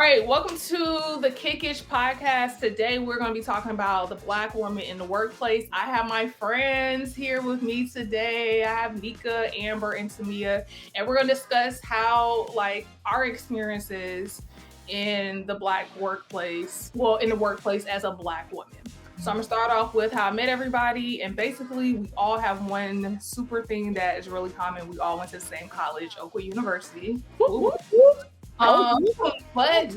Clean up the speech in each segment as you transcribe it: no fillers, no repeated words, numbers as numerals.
right, welcome to the Kickish podcast. Today we're going to be talking about the Black woman in the workplace. I have my friends here with me today. I have Nikka, Amber, and Thomia, and we're going to discuss how our experiences in the Black workplace, in the workplace as a Black woman. So I'm going to start off with how I met everybody, and basically we all have one super thing that is really common. We all went to the same college, Oakwood University. But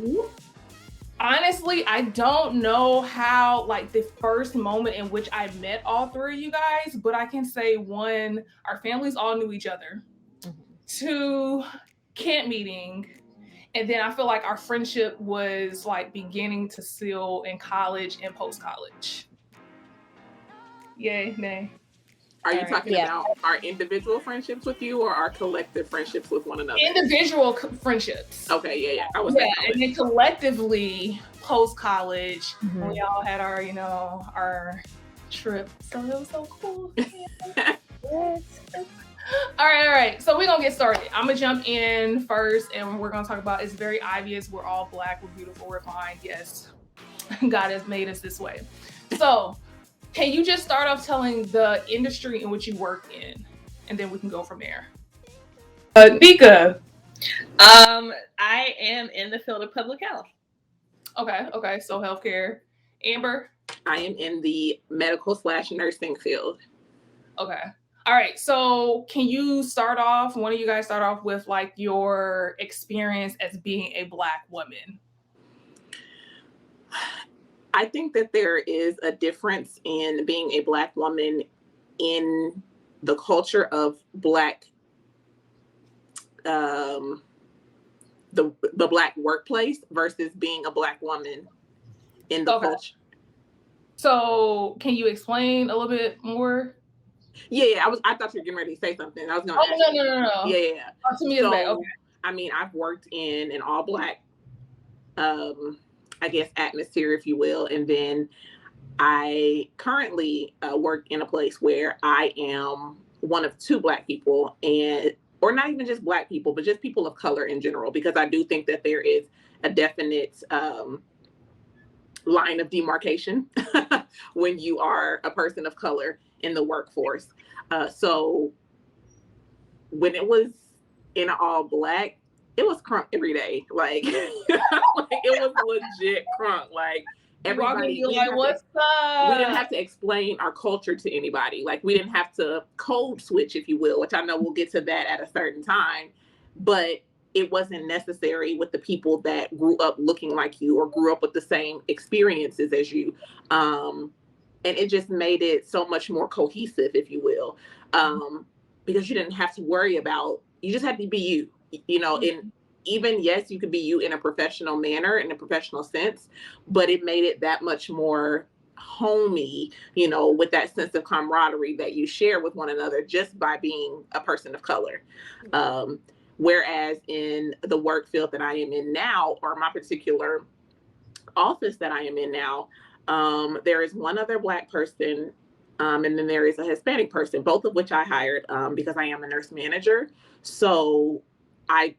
honestly, I don't know how the first moment in which I met all three of you guys, but I can say one, our families all knew each other. Two, camp meeting. And then I feel like our friendship was beginning to seal in college and post-college. Yay, nay. Are you talking about our individual friendships with you or our collective friendships with one another? Individual friendships. Okay, yeah. And then collectively, post-college, we all had our, our trip. So it was so cool. All right. So we're going to get started. I'm going to jump in first, and we're going to talk about, it's very obvious. We're all Black. We're beautiful. We're fine. Yes. God has made us this way. So can you just start off telling the industry in which you work in, and then we can go from there? Nikka. I am in the field of public health. Okay. So healthcare. Amber? I am in the medical/nursing field. Okay. All right. So can you one of you guys start off with your experience as being a Black woman? I think that there is a difference in being a Black woman in the culture of Black, the Black workplace versus being a Black woman in the culture. So can you explain a little bit more? Yeah. I thought you were getting ready to say something. I was going to ask. No. Yeah. To me, okay. I mean, I've worked in an all Black, I guess, atmosphere, if you will. And then I currently work in a place where I am one of two Black people, or not even just Black people, but just people of color in general, because I do think that there is a definite line of demarcation when you are a person of color in the workforce. So when it was in all Black, it was crunk every day. It was legit crunk. Everybody, what's up? We didn't have to explain our culture to anybody. We didn't have to code switch, if you will, which I know we'll get to that at a certain time. But it wasn't necessary with the people that grew up looking like you or grew up with the same experiences as you. And it just made it so much more cohesive, if you will, because you didn't have to worry about, you just had to be you. And even, yes, you could be you in a professional manner, in a professional sense, but it made it that much more homey, with that sense of camaraderie that you share with one another just by being a person of color. Whereas in the work field that I am in now, or my particular office that I am in now, there is one other Black person, and then there is a Hispanic person, both of which I hired because I am a nurse manager. So I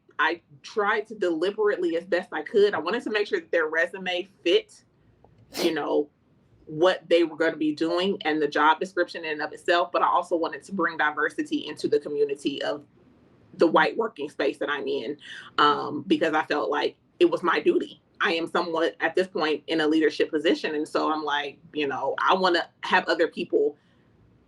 tried to deliberately, as best I could, I wanted to make sure that their resume fit, what they were going to be doing and the job description in and of itself. But I also wanted to bring diversity into the community of the white working space that I'm in, because I felt like it was my duty. I am somewhat at this point in a leadership position. And so I'm I want to have other people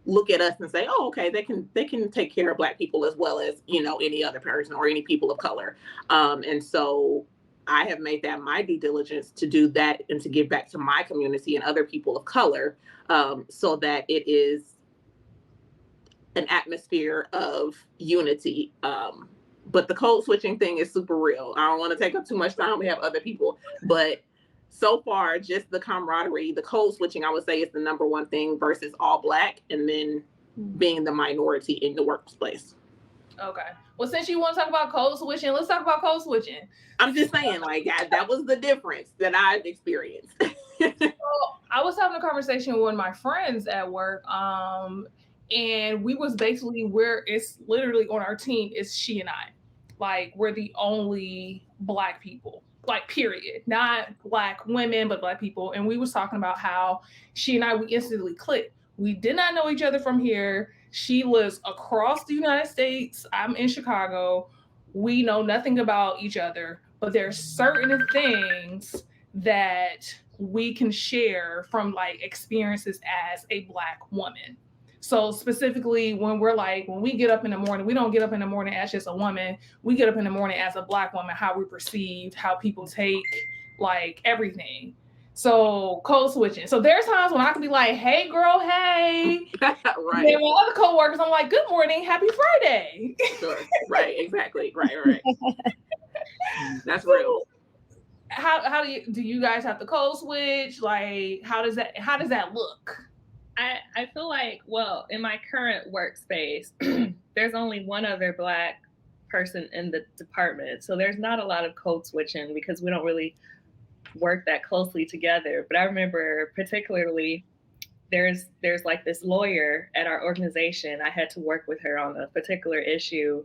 look at us and say, oh, okay, they can take care of Black people as well as, any other person or any people of color. And so I have made that my due diligence to do that and to give back to my community and other people of color, so that it is an atmosphere of unity. But the code switching thing is super real. I don't want to take up too much time. We have other people, but so far, just the camaraderie, the code switching, I would say, is the number one thing versus all Black, and then being the minority in the workplace. Okay. Well, since you want to talk about code switching, let's talk about code switching. I'm just saying, that was the difference that I've experienced. So I was having a conversation with one of my friends at work, and we was basically where it's literally on our team is she and I. We're the only Black people. like period, not Black women, but Black people. And we was talking about how she and I, we instantly clicked. We did not know each other from here. She lives across the United States. I'm in Chicago. We know nothing about each other, but there's certain things that we can share from like experiences as a Black woman. So specifically when we get up in the morning, we don't get up in the morning as just a woman. We get up in the morning as a Black woman, how we're perceived, how people take like everything. So code switching. So there's times when I can be like, hey girl, hey. Right. And then with other coworkers, I'm like, good morning, happy Friday. Sure. Right, exactly. Right. That's real. How do you guys have to code switch? Like how does that look? I feel like, well, in my current workspace, there's only one other Black person in the department. So there's not a lot of code switching because we don't really work that closely together. But I remember particularly there's like this lawyer at our organization. I had to work with her on a particular issue.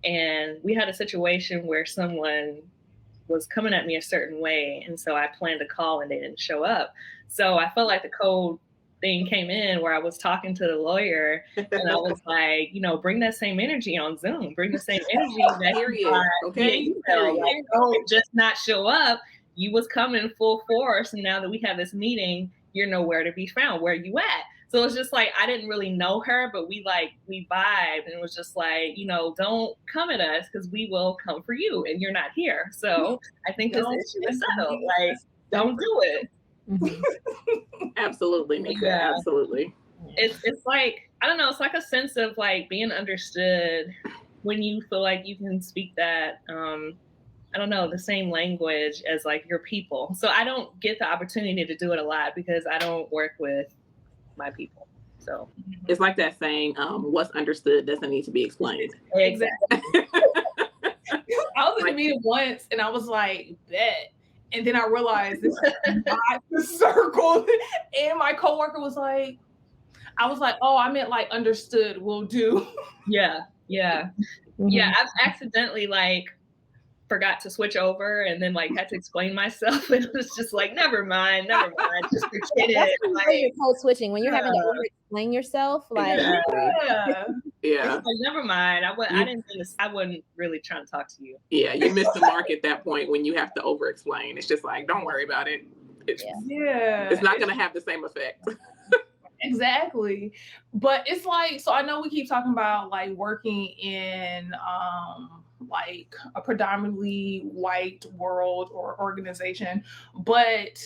And we had a situation where someone was coming at me a certain way. And so I planned a call and they didn't show up. So I felt like the code thing came in where I was talking to the lawyer and I was like, bring that same energy on Zoom, bring the same energy that okay. Like, don't just not show up. You was coming full force. And now that we have this meeting, you're nowhere to be found. Where you at? So it's just like, I didn't really know her, but we vibed and it was just like, don't come at us because we will come for you and you're not here. So I think this issue is settled. Like, don't do it. Absolutely, Nikka. Yeah. Absolutely. It's like, I don't know, it's like a sense of like being understood when you feel like you can speak that I don't know, the same language as like your people. So I don't get the opportunity to do it a lot because I don't work with my people. So it's like that saying, what's understood doesn't need to be explained. Exactly. I was in a meeting once and I was like, bet. And then I realized this is not the circle. And my coworker was like, I was like, oh, I meant like understood, will do. Yeah. Mm-hmm. Yeah, I've accidentally like forgot to switch over and then like had to explain myself. And it was just like, never mind, just forget it. That's when you're code switching, when you're having to explain yourself. Like, yeah. Like, never mind. I wasn't really trying to talk to you. Yeah, you missed the mark at that point when you have to over explain. It's just like, don't worry about it. It's not going to have the same effect. Exactly. But it's like, so I know we keep talking about like working in like a predominantly white world or organization, but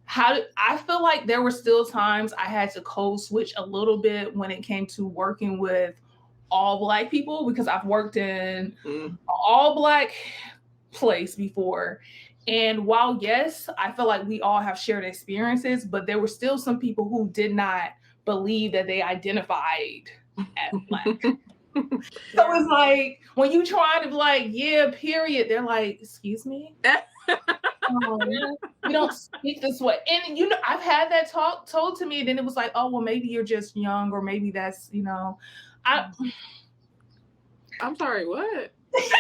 I feel like there were still times I had to code switch a little bit when it came to working with all Black people, because I've worked in an all Black place before. And while, yes, I feel like we all have shared experiences, but there were still some people who did not believe that they identified as Black. So it's like, when you try to be like, yeah, period, they're like, excuse me? We don't speak this way. And, I've had that told to me, and then it was like, oh, well, maybe you're just young, or maybe that's, I'm sorry, what? I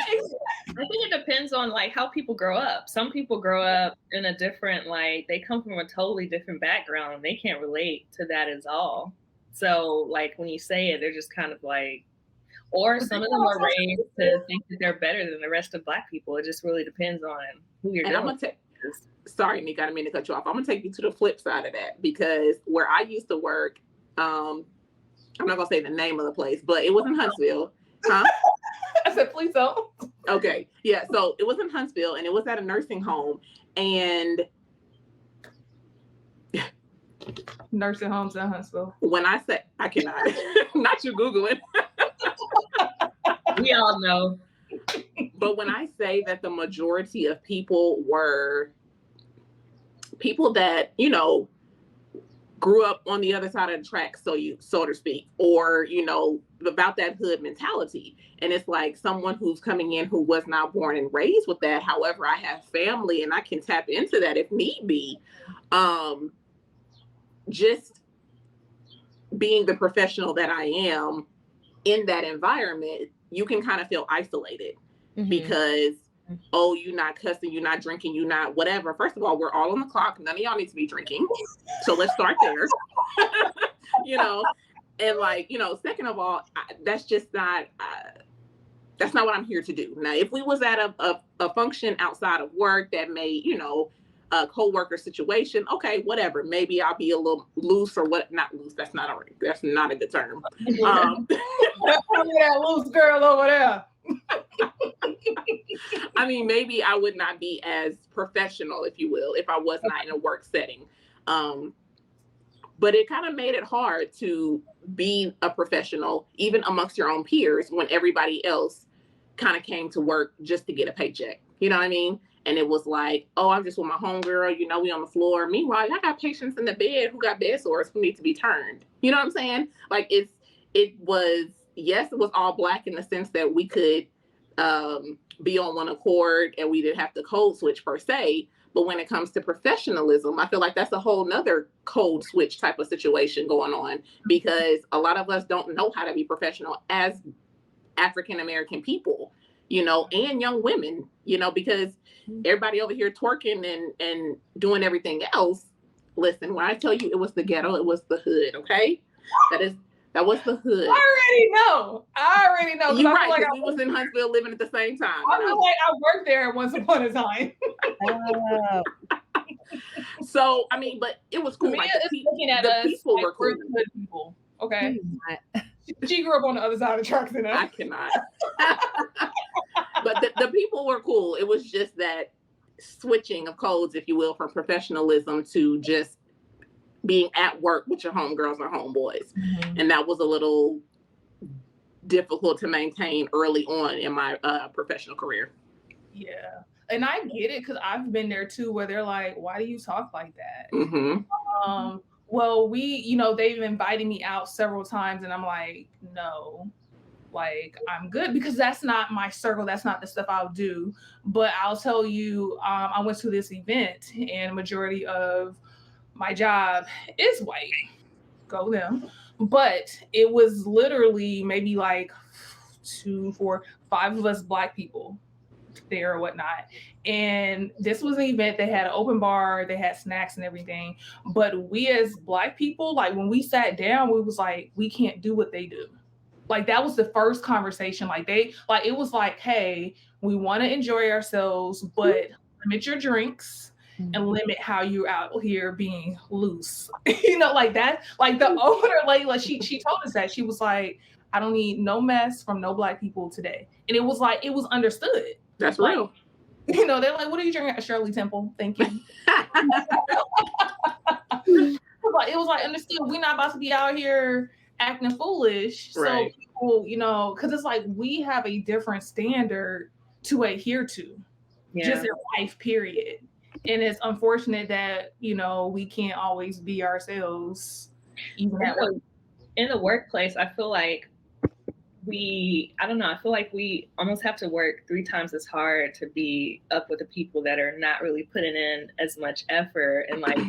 think it depends on like how people grow up. Some people grow up in a different, like they come from a totally different background. They can't relate to that at all. So like when you say it, they're just kind of like, or some of them are raised to think that they're better than the rest of Black people. It just really depends on who you're dealing with. Sorry, Nikka, I didn't mean to cut you off. I'm gonna take you to the flip side of that, because where I used to work, I'm not gonna say the name of the place, but it was in Huntsville. Huh? I said, please don't. Okay. Yeah. So it was in Huntsville and it was at a nursing home. And nursing homes in Huntsville. When I say, I cannot, not you Googling. We all know. But when I say that the majority of people were people that, grew up on the other side of the tracks, so to speak, or, about that hood mentality. And it's like someone who's coming in who was not born and raised with that. However, I have family and I can tap into that if need be. Just being the professional that I am in that environment, you can kind of feel isolated because oh, you not cussing, you not drinking, you not whatever. First of all, we're all on the clock. None of y'all need to be drinking. So let's start there. And like, second of all, that's just not, that's not what I'm here to do. Now, if we was at a function outside of work that may, a co-worker situation, okay, whatever. Maybe I'll be a little loose or what, not loose. That's not a good term. That loose girl over there. I mean, maybe I would not be as professional, if you will, if I was not in a work setting. But it kind of made it hard to be a professional, even amongst your own peers, when everybody else kind of came to work just to get a paycheck. You know what I mean? And it was like, oh, I'm just with my homegirl, we on the floor. Meanwhile, I got patients in the bed who got bed sores who need to be turned. You know what I'm saying? Like it was all Black in the sense that we could be on one accord and we didn't have to code switch per se. But when it comes to professionalism, I feel like that's a whole nother code switch type of situation going on, because a lot of us don't know how to be professional as African-American people, and young women, because everybody over here twerking and doing everything else. Listen, when I tell you it was the ghetto, it was the hood, okay? That was the hood. I already know. You're right, because we was in Huntsville living at the same time. I feel like I worked there once upon a time. So, I mean, but it was cool. Mia like, is looking at us people like were cool. Good people. Okay. She grew up on the other side of the tracks than us. I cannot. But the people were cool. It was just that switching of codes, if you will, from professionalism to just being at work with your homegirls or homeboys. Mm-hmm. And that was a little difficult to maintain early on in my professional career. Yeah. And I get it, because I've been there too, where they're like, why do you talk like that? Mm-hmm. Well, they've invited me out several times and I'm like, no, like I'm good, because that's not my circle. That's not the stuff I'll do. But I'll tell you, I went to this event and majority of my job is white. Go them. But it was literally maybe like 2, 4, 5 of us Black people there or whatnot. And this was an event. They had an open bar, they had snacks and everything. But we as Black people, like when we sat down, we was like, we can't do what they do. Like that was the first conversation. It was like, hey, we want to enjoy ourselves, but limit your drinks and limit how you're out here being loose. Like that. Like the older lady, like she told us that. She was like, I don't need no mess from no Black people today. And it was like, it was understood. That's real. They're like, what are you drinking at Shirley Temple? Thank you. It was like, understood. We're not about to be out here acting foolish. Right. So people, because it's like we have a different standard to adhere to, just in life, period. And it's unfortunate that, we can't always be ourselves. Even in the workplace, I feel like I feel like we almost have to work 3 times as hard to be up with the people that are not really putting in as much effort. And like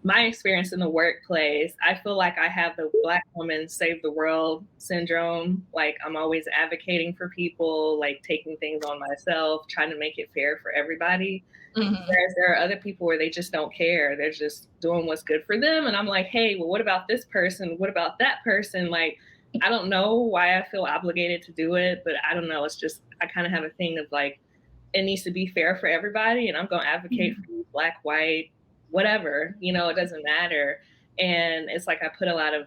my experience in the workplace, I feel like I have the Black woman save the world syndrome. Like I'm always advocating for people, like taking things on myself, trying to make it fair for everybody. Mm-hmm. Whereas there are other people where they just don't care. They're just doing what's good for them. And I'm like, hey, well, what about this person? What about that person? Like, I don't know why I feel obligated to do it, but I don't know. It's just, I kind of have a thing of like, it needs to be fair for everybody. And I'm going to advocate for you, Black, white, whatever, it doesn't matter. And it's like, I put a lot of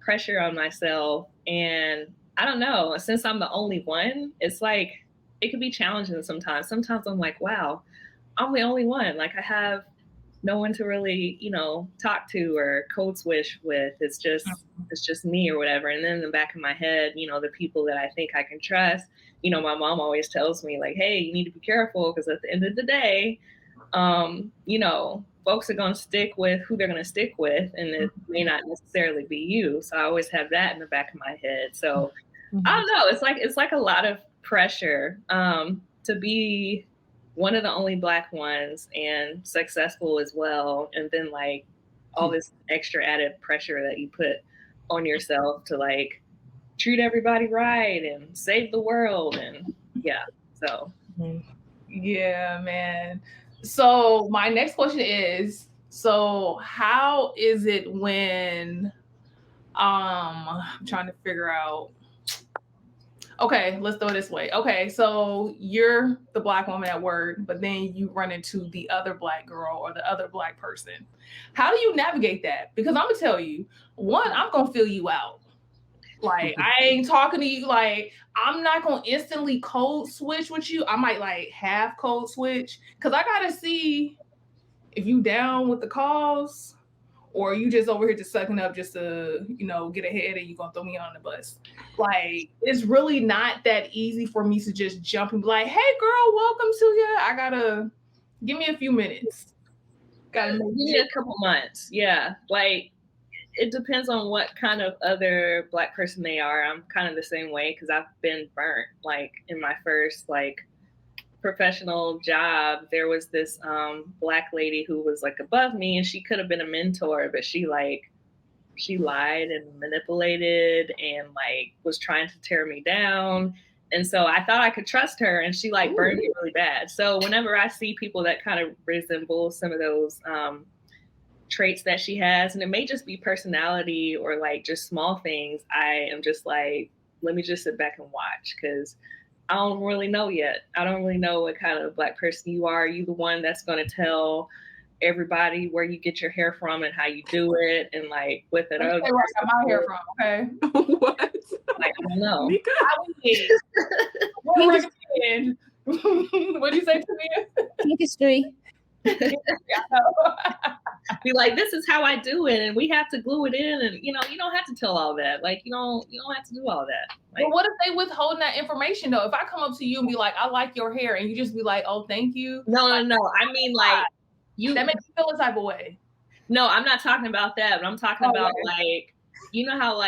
pressure on myself, and I don't know, since I'm the only one, it's like, it can be challenging sometimes. Sometimes I'm like, wow, I'm the only one. Like I have no one to really, talk to or code switch with. It's just me or whatever. And then in the back of my head, the people that I think I can trust, my mom always tells me like, hey, you need to be careful, because at the end of the day, folks are going to stick with who they're going to stick with, and it may not necessarily be you. So I always have that in the back of my head. So I don't know. It's like a lot of pressure to be one of the only Black ones and successful as well. And then like all this extra added pressure that you put on yourself to like treat everybody right and save the world. And so. Yeah, man. So my next question is, so how is it when I'm trying to figure out. Okay, let's throw it this way. Okay, so you're the black woman at work, but then you run into the other black girl or the other black person. How do you navigate that? Because I'm gonna tell you, one, I'm gonna fill you out. Like, I ain't talking to you. Like, I'm not gonna instantly code switch with you. I might like half code switch because I gotta see if you down with the cause or you just over here just sucking up just to, get ahead and you gonna throw me on the bus. Like, it's really not that easy for me to just jump and be like, hey girl, welcome to you. I gotta give me a few minutes. Give me a couple months. Yeah. Like, it depends on what kind of other black person they are. I'm kind of the same way because I've been burnt. Like, in my first professional job, there was this black lady who was like above me, and she could have been a mentor, but she lied and manipulated and was trying to tear me down. And so I thought I could trust her, and she burned me really bad. So whenever I see people that kind of resemble some of those traits that she has, and it may just be personality or just small things, I am just let me just sit back and watch, because I don't really know yet. I don't really know what kind of black person you are. Are you the one that's going to tell everybody where you get your hair from and how you do it and with it? Where I got my hair from, okay? What? I don't know. Nikka? What did you say to me? Chemistry. Be like, this is how I do it, and we have to glue it in, and you don't have to tell all that. You don't have to do all that. But what if they withholding that information though? If I come up to you and be like, I like your hair, and you just be like, oh, thank you. No. I mean, that makes you feel a type of way. No, I'm not talking about that, but I'm talking about how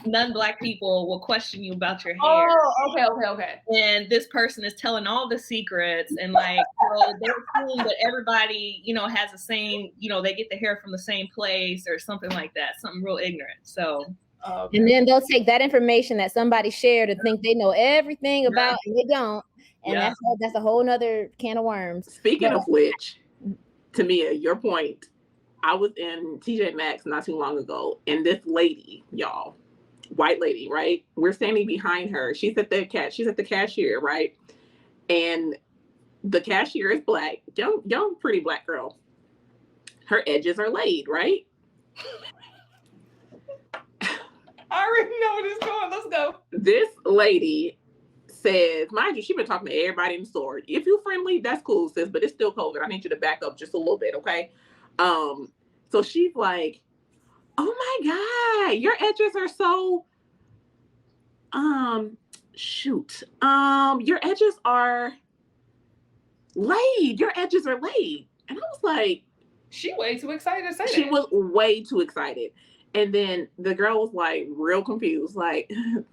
non-black people will question you about your hair. Oh, okay. And this person is telling all the secrets, and they assume that everybody, has the same, they get the hair from the same place or something like that, something real ignorant. So, and then they'll take that information that somebody shared and think they know everything about, and they don't. And that's a whole nother can of worms. Speaking of which, Thomia, your point, I was in TJ Maxx not too long ago, and this lady, y'all, white lady, right? We're standing behind her. She's at the cashier, right? And the cashier is black, young, pretty black girl. Her edges are laid, right? I already know where this is going. Let's go. This lady says, mind you, she's been talking to everybody in the store. If you're friendly, that's cool, sis, but it's still COVID. I need you to back up just a little bit, okay? So she's like, oh my God, your edges are so, your edges are laid. Your edges are laid. And I was like, she way too excited to say that. She was way too excited. And then the girl was real confused,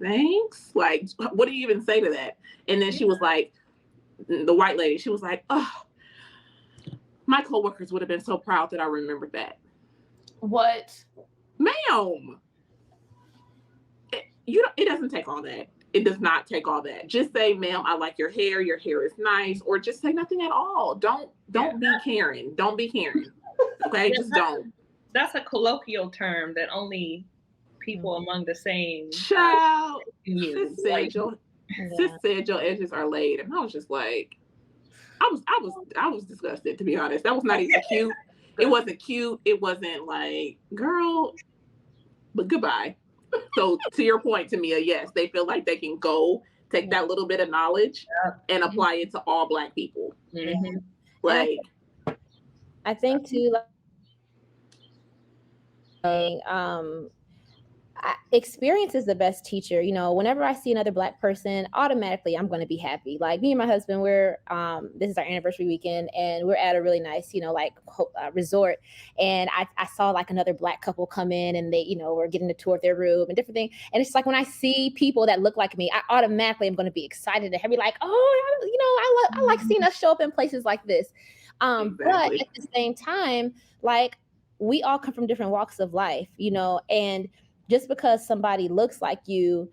thanks. What do you even say to that? And then she was the white lady, she was like, oh, my coworkers would have been so proud that I remembered that. What? Ma'am, it doesn't take all that. It does not take all that. Just say, ma'am, I like your hair is nice, or just say nothing at all. Don't be Karen. Don't be Karen. Okay, just don't. That's a colloquial term that only people among the same child use. Sis said your edges are laid, and I was just I was disgusted, to be honest. That was not even cute. It wasn't cute. It wasn't girl, but goodbye. So to your point, Thomia, yes, they feel like they can go take that little bit of knowledge and apply it to all black people. Mm-hmm. I think too, experience is the best teacher. Whenever I see another black person, automatically I'm going to be happy. Me and my husband, we're this is our anniversary weekend, and we're at a really nice resort, and I saw another black couple come in, and they were getting a tour of their room and different things, and it's when I see people that look like me, I automatically am going to be excited to be I like seeing us show up in places like this, exactly. But at the same time, we all come from different walks of life, and just because somebody looks like you,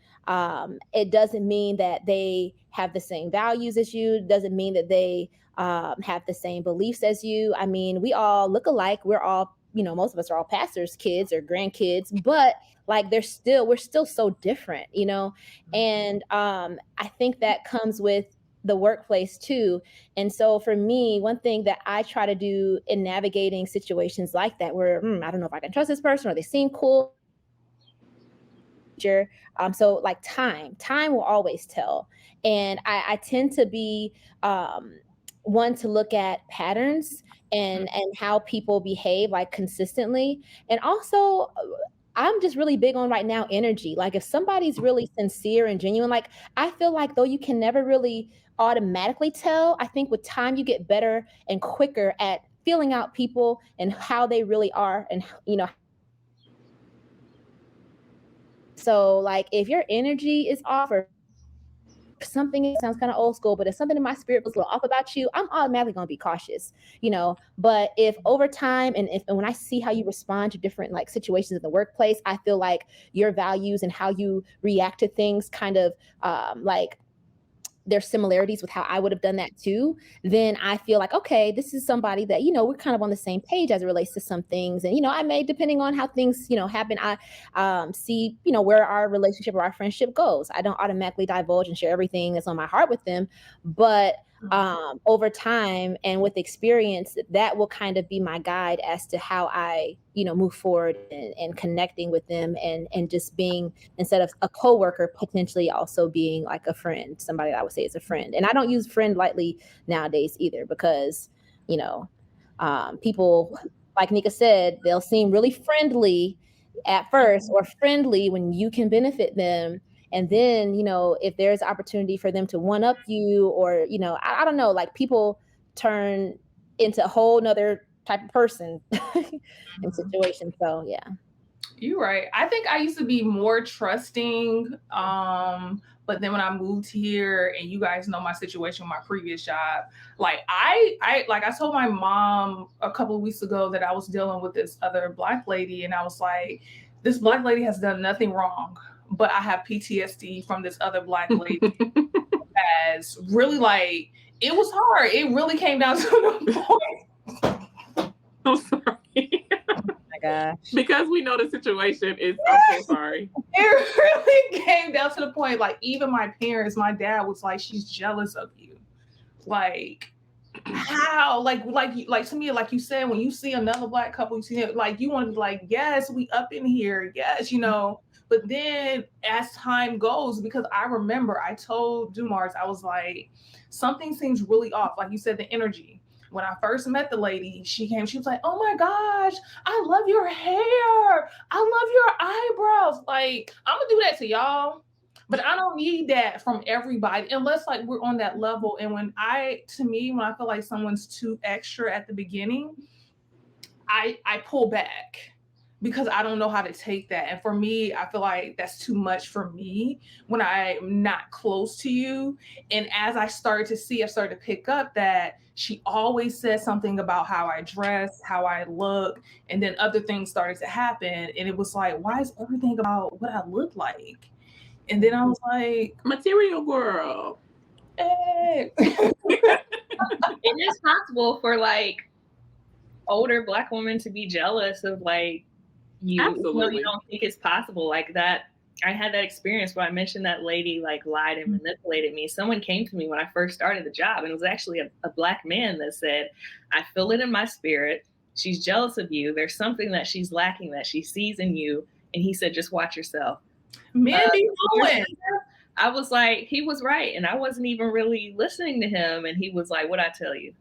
it doesn't mean that they have the same values as you. It doesn't mean that they have the same beliefs as you. I mean, we all look alike. We're all, most of us are all pastors' kids or grandkids, but like we're still so different, and I think that comes with the workplace too. And so for me, one thing that I try to do in navigating situations like that, where I don't know if I can trust this person or they seem cool. So like time will always tell. And I tend to be one to look at patterns and how people behave like consistently. And also I'm just really big on right now energy. Like if somebody's really sincere and genuine, like I feel like though you can never really automatically tell, I think with time you get better and quicker at feeling out people and how they really are. And so like if your energy is off or something, it sounds kind of old school, but if something in my spirit was a little off about you, I'm automatically going to be cautious, but if over time and when I see how you respond to different like situations in the workplace, I feel like your values and how you react to things kind of like there's similarities with how I would have done that too, then I feel like, okay, this is somebody that, we're kind of on the same page as it relates to some things. And, I may, depending on how things, happen, I see, where our relationship or our friendship goes. I don't automatically divulge and share everything that's on my heart with them, but over time and with experience, that will kind of be my guide as to how I, move forward and connecting with them and just being, instead of a coworker, potentially also being like a friend, somebody that I would say is a friend. And I don't use friend lightly nowadays either, because, people, like Nikka said, they'll seem really friendly at first or friendly when you can benefit them. And then, if there's opportunity for them to one up you or, I don't know, like people turn into a whole nother type of person in situations. So, yeah. You're right. I think I used to be more trusting. But then when I moved here, and you guys know my situation with my previous job, like I told my mom a couple of weeks ago that I was dealing with this other Black lady, and I was like, this Black lady has done nothing wrong, but I have PTSD from this other Black lady. As really, like, it was hard. It really came down to the point. I'm sorry. Oh my gosh. Because we know the situation is, I'm so sorry. It really came down to the point, like, even my parents, my dad was like, she's jealous of you. Like, how? Like to me, like you said, when you see another Black couple, you see it, like, you want to be like, yes, we up in here. Yes, But then as time goes, because I remember I told Dumars, I was like, something seems really off. Like you said, the energy. When I first met the lady, she came, she was like, oh my gosh, I love your hair. I love your eyebrows. Like, I'm gonna do that to y'all, but I don't need that from everybody unless like we're on that level. And when I feel like someone's too extra at the beginning, I pull back, because I don't know how to take that. And for me, I feel like that's too much for me when I'm not close to you. And as I started to pick up that she always said something about how I dress, how I look, and then other things started to happen. And it was like, why is everything about what I look like? And then I was like, material girl. Hey. It is possible for like older Black women to be jealous of like, you really don't think it's possible like that. I had that experience where I mentioned that lady like lied and manipulated me. Someone came to me when I first started the job, and it was actually a Black man that said, I feel it in my spirit. She's jealous of you. There's something that she's lacking that she sees in you. And he said, just watch yourself. Men be going. I was like, he was right. And I wasn't even really listening to him. And he was like, what'd I tell you?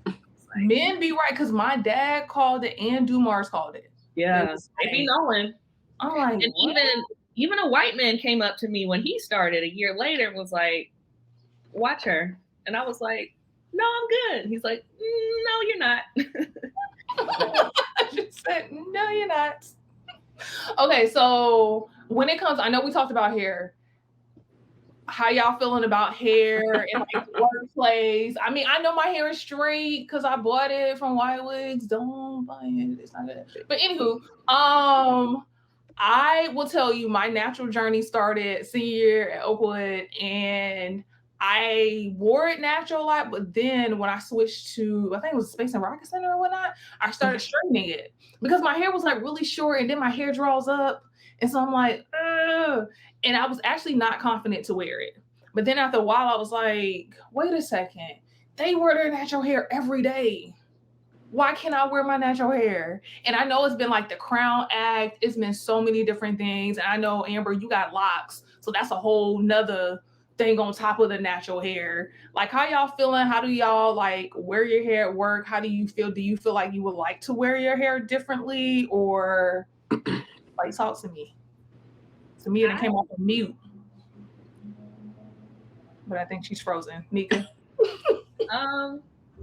Like, men be right, because my dad called it and Dumars called it. Yeah, they be knowing. I'm like, and even a white man came up to me when he started a year later and was like, watch her. And I was like, no, I'm good. He's like, no, you're not. I just said, no, you're not. Okay, so when it comes, I know we talked about hair. How y'all feeling about hair in like the workplace? I mean, I know my hair is straight because I bought it from White Wigs. Don't buy it; it's not good. But anywho, I will tell you, my natural journey started senior year at Oakwood, and I wore it natural a lot. But then when I switched to, I think it was Space and Rocket Center or whatnot, I started straightening it because my hair was like really short, and then my hair draws up, and so I'm like, ugh. And I was actually not confident to wear it. But then after a while, I was like, wait a second, they wear their natural hair every day. Why can't I wear my natural hair? And I know it's been like the Crown Act. It's been so many different things. And I know, Amber, you got locks. So that's a whole nother thing on top of the natural hair. Like, how y'all feeling? How do y'all like wear your hair at work? How do you feel? Do you feel like you would like to wear your hair differently? Or like, talk to me. Thomia came off of mute. But I think she's frozen. Nikka?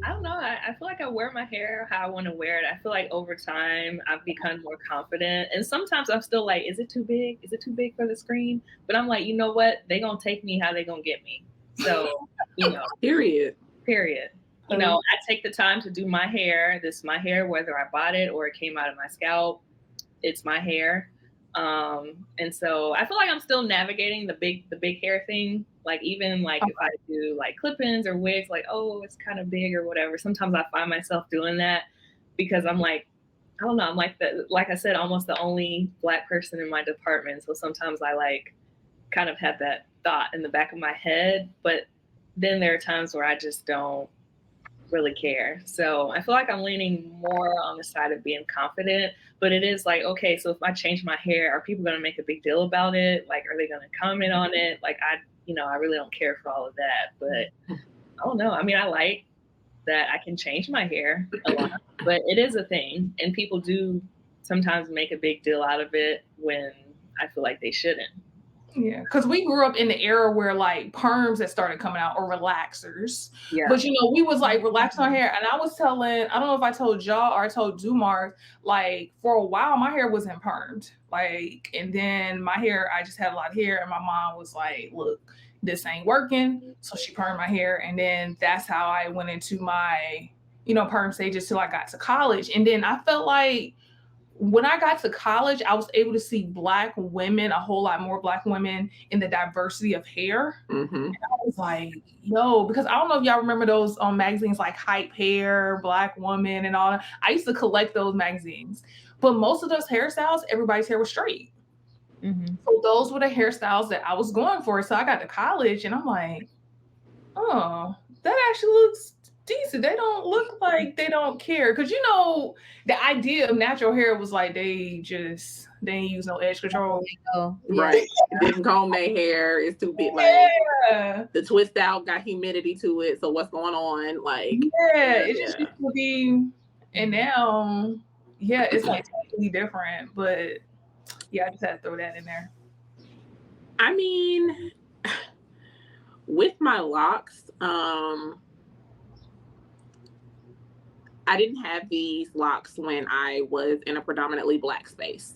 I don't know. I feel like I wear my hair how I want to wear it. I feel like over time I've become more confident. And sometimes I'm still like, is it too big? Is it too big for the screen? But I'm like, you know what? They gonna take me how they gonna get me. So, you know. Period. You know, I take the time to do my hair. This is my hair, whether I bought it or it came out of my scalp. It's my hair. And so I feel like I'm still navigating the big hair thing. Like, even like if I do like clip-ins or wigs, like, oh, it's kind of big or whatever. Sometimes I find myself doing that because I'm like, I don't know. I'm like like I said, almost the only Black person in my department. So sometimes I like kind of have that thought in the back of my head, but then there are times where I just don't really care. So I feel like I'm leaning more on the side of being confident, but it is like, okay, so if I change my hair, are people going to make a big deal about it? Like, are they going to comment on it? Like, I really don't care for all of that, but I don't know. I mean, I like that I can change my hair a lot, but it is a thing. And people do sometimes make a big deal out of it when I feel like they shouldn't. Yeah, because we grew up in the era where like perms that started coming out or relaxers. Yeah. But we was like relaxing our hair. And I was telling, I don't know if I told y'all or I told Dumar, like for a while my hair wasn't permed. Like, and then my hair, I just had a lot of hair, and my mom was like, look, this ain't working. So she permed my hair. And then that's how I went into my, perm stages till I got to college. And then I felt like when I got to college, I was able to see Black women, a whole lot more Black women in the diversity of hair. Mm-hmm. And I was like, yo, because I don't know if y'all remember those magazines like Hype Hair, Black Woman, and all that. I used to collect those magazines. But most of those hairstyles, everybody's hair was straight. Mm-hmm. So those were the hairstyles that I was going for. So I got to college and I'm like, oh, that actually looks decent. They don't look like they don't care. Because, the idea of natural hair was like they ain't use no edge control. Right. Didn't comb their hair. It's too big. Like the twist out got humidity to it. So what's going on? Like, it just used to be. And now, it's like totally different. But I just had to throw that in there. I mean, with my locks, I didn't have these locks when I was in a predominantly Black space.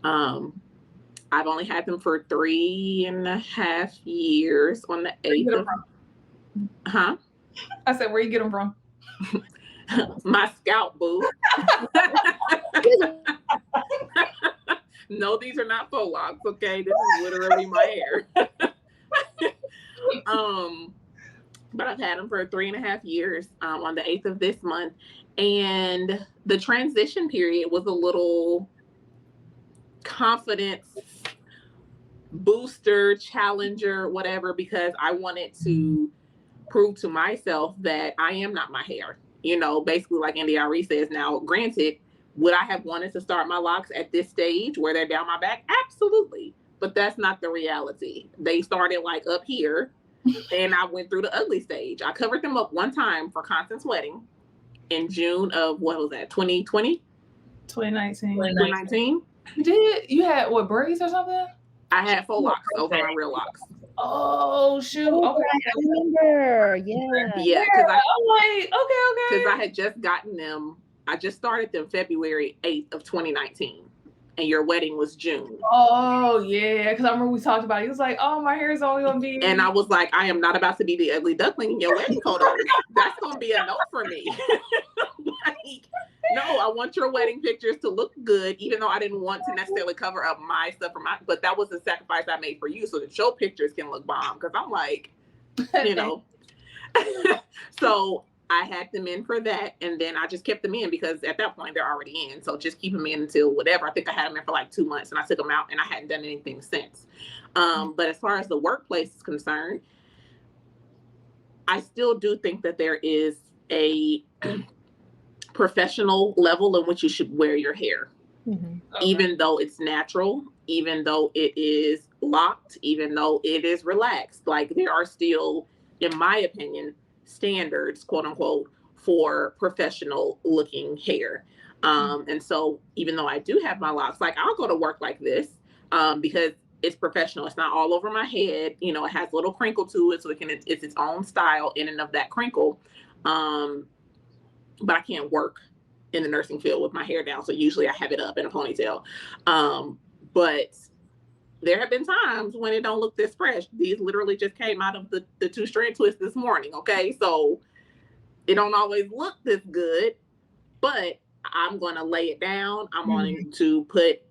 I've only had them for 3.5 years on the 8th of... Huh? I said, where you get them from? My scalp, boo. No, these are not faux locks, okay? This is literally my hair. But I've had them for 3.5 years on the 8th of this month. And the transition period was a little confidence booster, challenger, whatever, because I wanted to prove to myself that I am not my hair. Basically like NDRE says. Now, granted, would I have wanted to start my locks at this stage where they're down my back? Absolutely. But that's not the reality. They started like up here. And I went through the ugly stage. I covered them up one time for Constance's wedding in June of, what was that, 2020? 2019. You did? You had, braids or something? I had faux locks over my real locks. Oh, shoot. Okay. I remember. Yeah. Yeah. I'm like, okay. Because I had just gotten them. I just started them February 8th of 2019. And your wedding was June. Oh, yeah. Because I remember we talked about it. He was like, oh, my hair is only going to be... And I was like, I am not about to be the ugly duckling in your wedding photo. That's going to be a no for me. No, I want your wedding pictures to look good, even though I didn't want to necessarily cover up my stuff but that was the sacrifice I made for you so that your pictures can look bomb. Because I'm like, you know. So I had them in for that, and then I just kept them in because at that point they're already in. So just keep them in until whatever. I think I had them in for like 2 months, and I took them out, and I hadn't done anything since. But as far as the workplace is concerned, I still do think that there is a professional level in which you should wear your hair, even though it's natural, even though it is locked, even though it is relaxed. Like there are still, in my opinion, standards, quote unquote, for professional looking hair. And so even though I do have my locks, like I'll go to work like this because it's professional. It's not all over my head. You know, it has a little crinkle to it, so it's its own style in and of that crinkle. But I can't work in the nursing field with my hair down. So usually I have it up in a ponytail. But there have been times when it don't look this fresh. These literally just came out of the 2-strand twist this morning. Okay. So it don't always look this good, but I'm going to lay it down. I'm going to put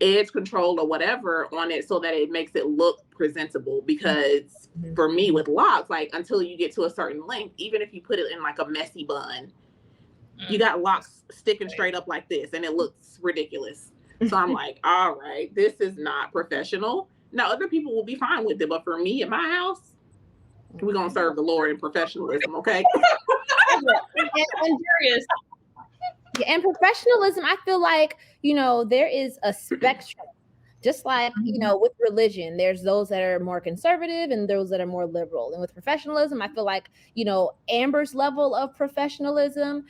edge control or whatever on it so that it makes it look presentable. Because for me with locks, like until you get to a certain length, even if you put it in like a messy bun, you got locks sticking straight up like this and it looks ridiculous. So I'm like, all right, this is not professional. Now other people will be fine with it, but for me in my house, we're going to serve the Lord in professionalism, okay? I'm curious. And professionalism, I feel like, you know, there is a spectrum. Just like, you know, with religion, there's those that are more conservative and those that are more liberal. And with professionalism, I feel like, you know, Amber's level of professionalism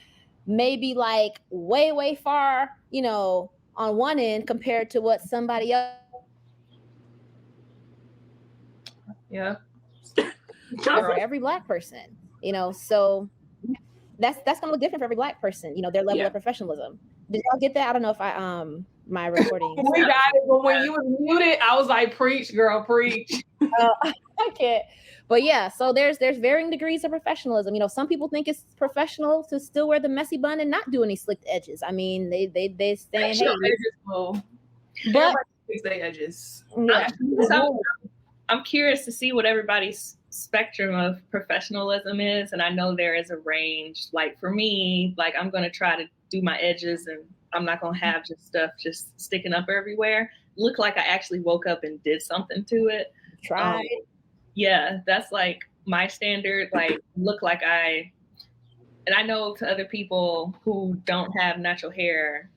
may be like way, way far, you know, on one end compared to what somebody else. Yeah. For every Black person, you know, so that's gonna look different for every Black person, you know, their level of professionalism. Did y'all get that? I don't know if my recording. We got it, but when you were muted, I was like, preach, girl, preach. I can't. But yeah, so there's varying degrees of professionalism. You know, some people think it's professional to still wear the messy bun and not do any slicked edges. I mean, they stand, hey, but fix their edges. Yeah. I'm curious to see what everybody's spectrum of professionalism is, and I know there is a range. Like for me, like I'm going to try to do my edges, and I'm not going to have just stuff just sticking up everywhere. Look like I actually woke up and did something to it. Try. Yeah, that's like my standard. Like look like and I know to other people who don't have natural hair,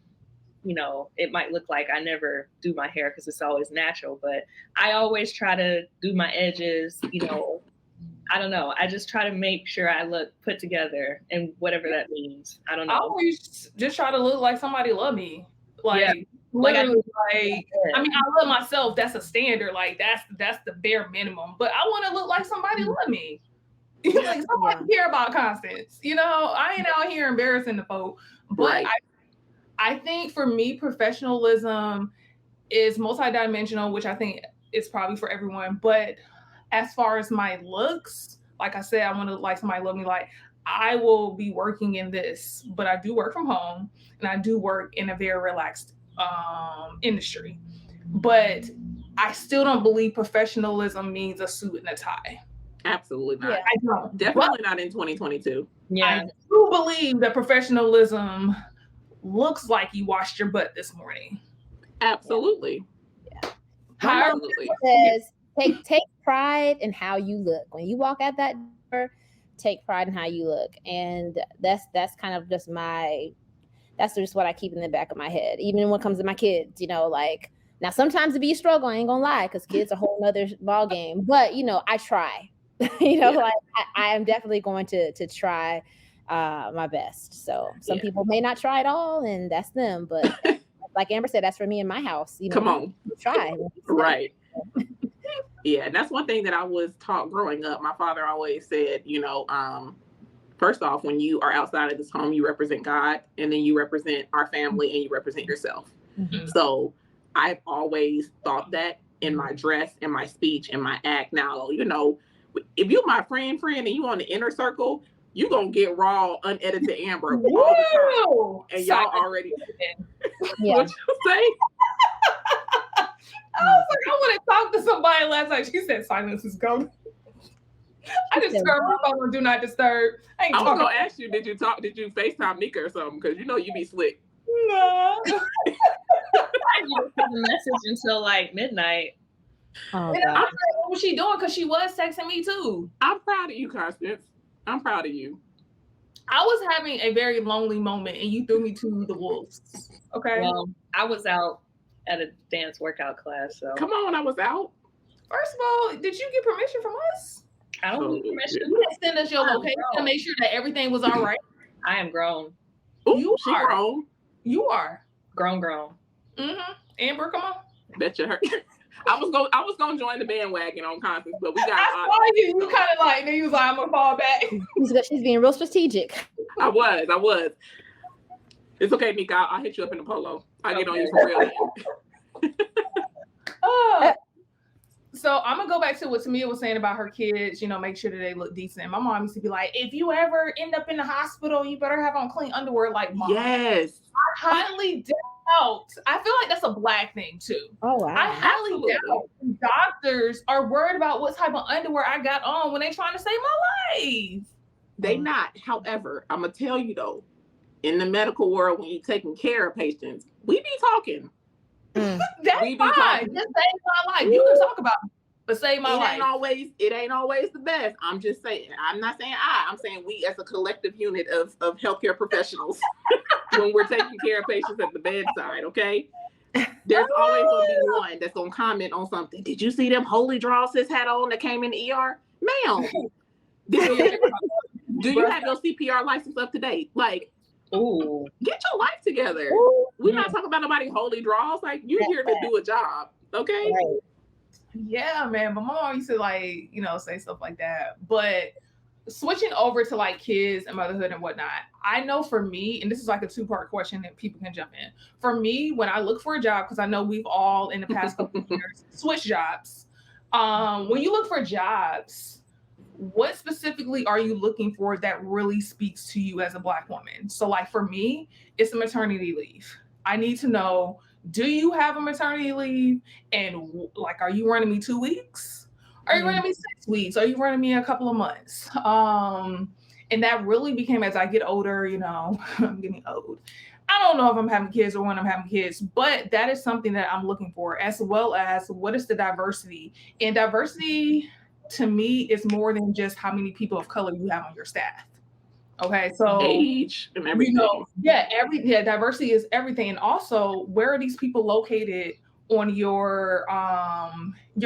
you know, it might look like I never do my hair because it's always natural, but I always try to do my edges, you know, I don't know. I just try to make sure I look put together and whatever that means. I don't know. I always just try to look like somebody love me. Like, literally, I mean, I love myself. That's a standard. Like that's the bare minimum, but I want to look like somebody love me. Like somebody care about Constance, you know, I ain't out here embarrassing the folk, but I think for me, professionalism is multidimensional, which I think is probably for everyone. But as far as my looks, like I said, I want to like somebody love me. Like I will be working in this, but I do work from home and I do work in a very relaxed industry. But I still don't believe professionalism means a suit and a tie. Absolutely not. I don't. Definitely not in 2022. Yeah. I do believe that professionalism looks like you washed your butt this morning. Absolutely. Yeah. Absolutely. Says, take pride in how you look. When you walk out that door, take pride in how you look. And that's kind of just that's just what I keep in the back of my head. Even when it comes to my kids, you know, like now sometimes it be a struggle, I ain't gonna lie, because kids are a whole nother ball game. But you know, I try. You know, like I am definitely going to try my best. So some people may not try at all, and that's them. But like Amber said, that's for me in my house. You know, come on, try. Right. Yeah, and that's one thing that I was taught growing up. My father always said, you know, first off, when you are outside of this home, you represent God, and then you represent our family, and you represent yourself. Mm-hmm. So I've always thought that in my dress, in my speech, in my act. Now, you know, if you're my friend, and you on the inner circle, you gonna get raw, unedited Amber all the time. And y'all already what you say? I was like, I want to talk to somebody last night. She said silence is golden. I just turned my phone on do not disturb. I was gonna ask you, did you FaceTime Nikka or something? Because you know you be slick. No. I didn't get the message until like midnight. Oh, and I was like, what was she doing? Because she was texting me too. I'm proud of you, Constance. I'm proud of you. I was having a very lonely moment and you threw me to the wolves. Okay. Well, I was out at a dance workout class. So come on, I was out. First of all, did you get permission from us? I don't need permission. You didn't send us your location to make sure that everything was all right. I am grown. Ooh, she grown. You are. Grown. Mm-hmm. Amber, come on. Bet you hurt. I was gonna join the bandwagon on Constance, but we got. I saw you. You kind of like. Then you was like, I'm gonna fall back. She's being real strategic. I was. It's okay, Nikka. I'll hit you up in the polo. I'll get on you for real. So I'm gonna go back to what Thomia was saying about her kids. Make sure that they look decent. My mom used to be like, if you ever end up in the hospital, you better have on clean underwear. Like, mom. Yes. I highly doubt. I feel like that's a black thing too. Oh wow. I highly doubt doctors are worried about what type of underwear I got on when they trying to save my life. They not. However, I'm gonna tell you though, in the medical world, when you're taking care of patients, we be talking. That's fine. Just save my life. You can talk about it, but save my life. It ain't always the best. I'm just saying. I'm not saying I'm saying we as a collective unit of healthcare professionals when we're taking care of patients at the bedside, okay? There's always gonna be one that's gonna comment on something. Did you see them holy draws sis had on that came in the ER? Ma'am, do you have your CPR license up to date? Like, ooh, get your life together. We're not talking about nobody holy draws. Like, you're here to do a job, okay? Right. Yeah, man. But my mom used to like, say stuff like that. But switching over to like kids and motherhood and whatnot, I know for me, and this is like a 2-part question that people can jump in. For me, when I look for a job, because I know we've all in the past couple of years switched jobs. When you look for jobs, what specifically are you looking for that really speaks to you as a Black woman? So like for me, it's a maternity leave. I need to know, do you have a maternity leave? And like, are you running me 2 weeks? Are you running me 6 weeks? Are you running me a couple of months? And that really became, as I get older, I'm getting old. I don't know if I'm having kids or when I'm having kids, but that is something that I'm looking for, as well as what is the diversity. And diversity to me is more than just how many people of color you have on your staff. Okay, so age and everything. Diversity is everything. And also, where are these people located on your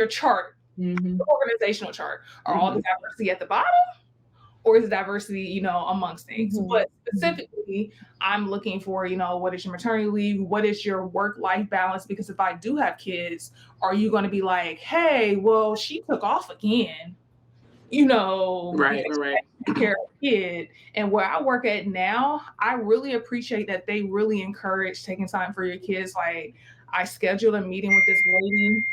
chart, the organizational chart? Are all the diversity at the bottom, or is diversity, amongst things? But specifically, I'm looking for, what is your maternity leave? What is your work-life balance? Because if I do have kids, are you going to be like, hey, well, she took off again? Right. Take care of a kid. And where I work at now, I really appreciate that they really encourage taking time for your kids. Like, I scheduled a meeting with this lady,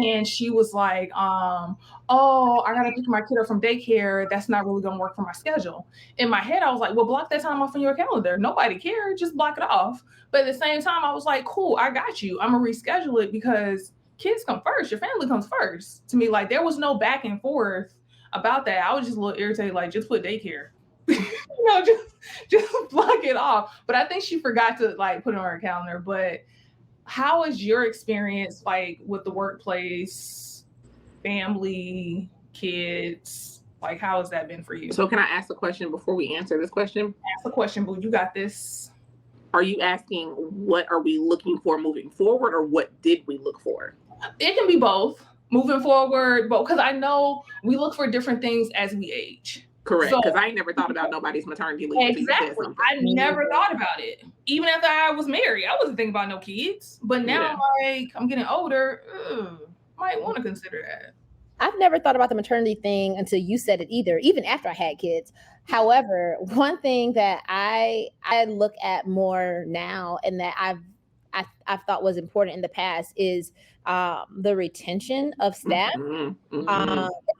and she was like, I gotta pick my kid up from daycare. That's not really gonna work for my schedule. In my head, I was like, well, block that time off on your calendar. Nobody cares, just block it off. But at the same time, I was like, cool, I got you. I'm gonna reschedule it because kids come first. Your family comes first. To me, like, there was no back and forth about that. I was just a little irritated, like, just put daycare. Just block it off. But I think she forgot to like put it on her calendar. But how is your experience like with the workplace, family, kids? Like, how has that been for you? So can I ask a question before we answer this question? Ask a question, boo. You got this. Are you asking what are we looking for moving forward, or what did we look for? It can be both. Moving forward, but because I know we look for different things as we age. Correct, because I ain't never thought about nobody's maternity leave. Exactly. I never thought about it. Even after I was married, I wasn't thinking about no kids. But now, I'm getting older, might want to consider that. I've never thought about the maternity thing until you said it either, even after I had kids. However, one thing that I look at more now and that I've thought was important in the past is the retention of staff,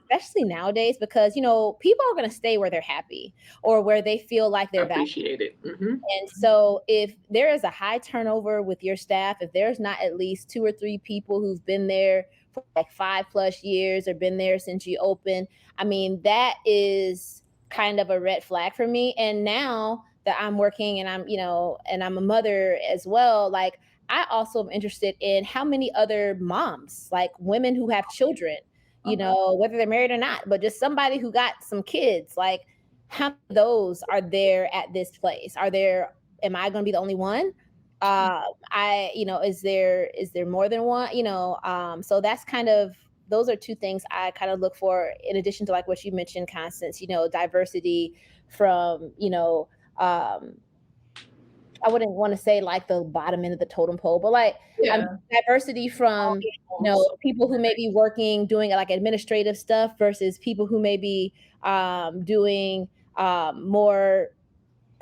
especially nowadays, because, you know, people are going to stay where they're happy or where they feel like they're appreciated. And so if there is a high turnover with your staff, if there's not at least 2 or 3 people who've been there for like 5+ years or been there since you opened, I mean, that is kind of a red flag for me. And now that I'm working and I'm, you know, and I'm a mother as well, like I also am interested in how many other moms, like women who have children, you know, whether they're married or not, but just somebody who got some kids, like how many of those are there at this place? Am I going to be the only one? You know, is there more than one, you know? So that's those are 2 things I kind of look for, in addition to like what you mentioned, Constance, you know, diversity from, you know, I wouldn't want to say like the bottom end of the totem pole, but like diversity from, you know, people who may be doing like administrative stuff versus people who may be doing more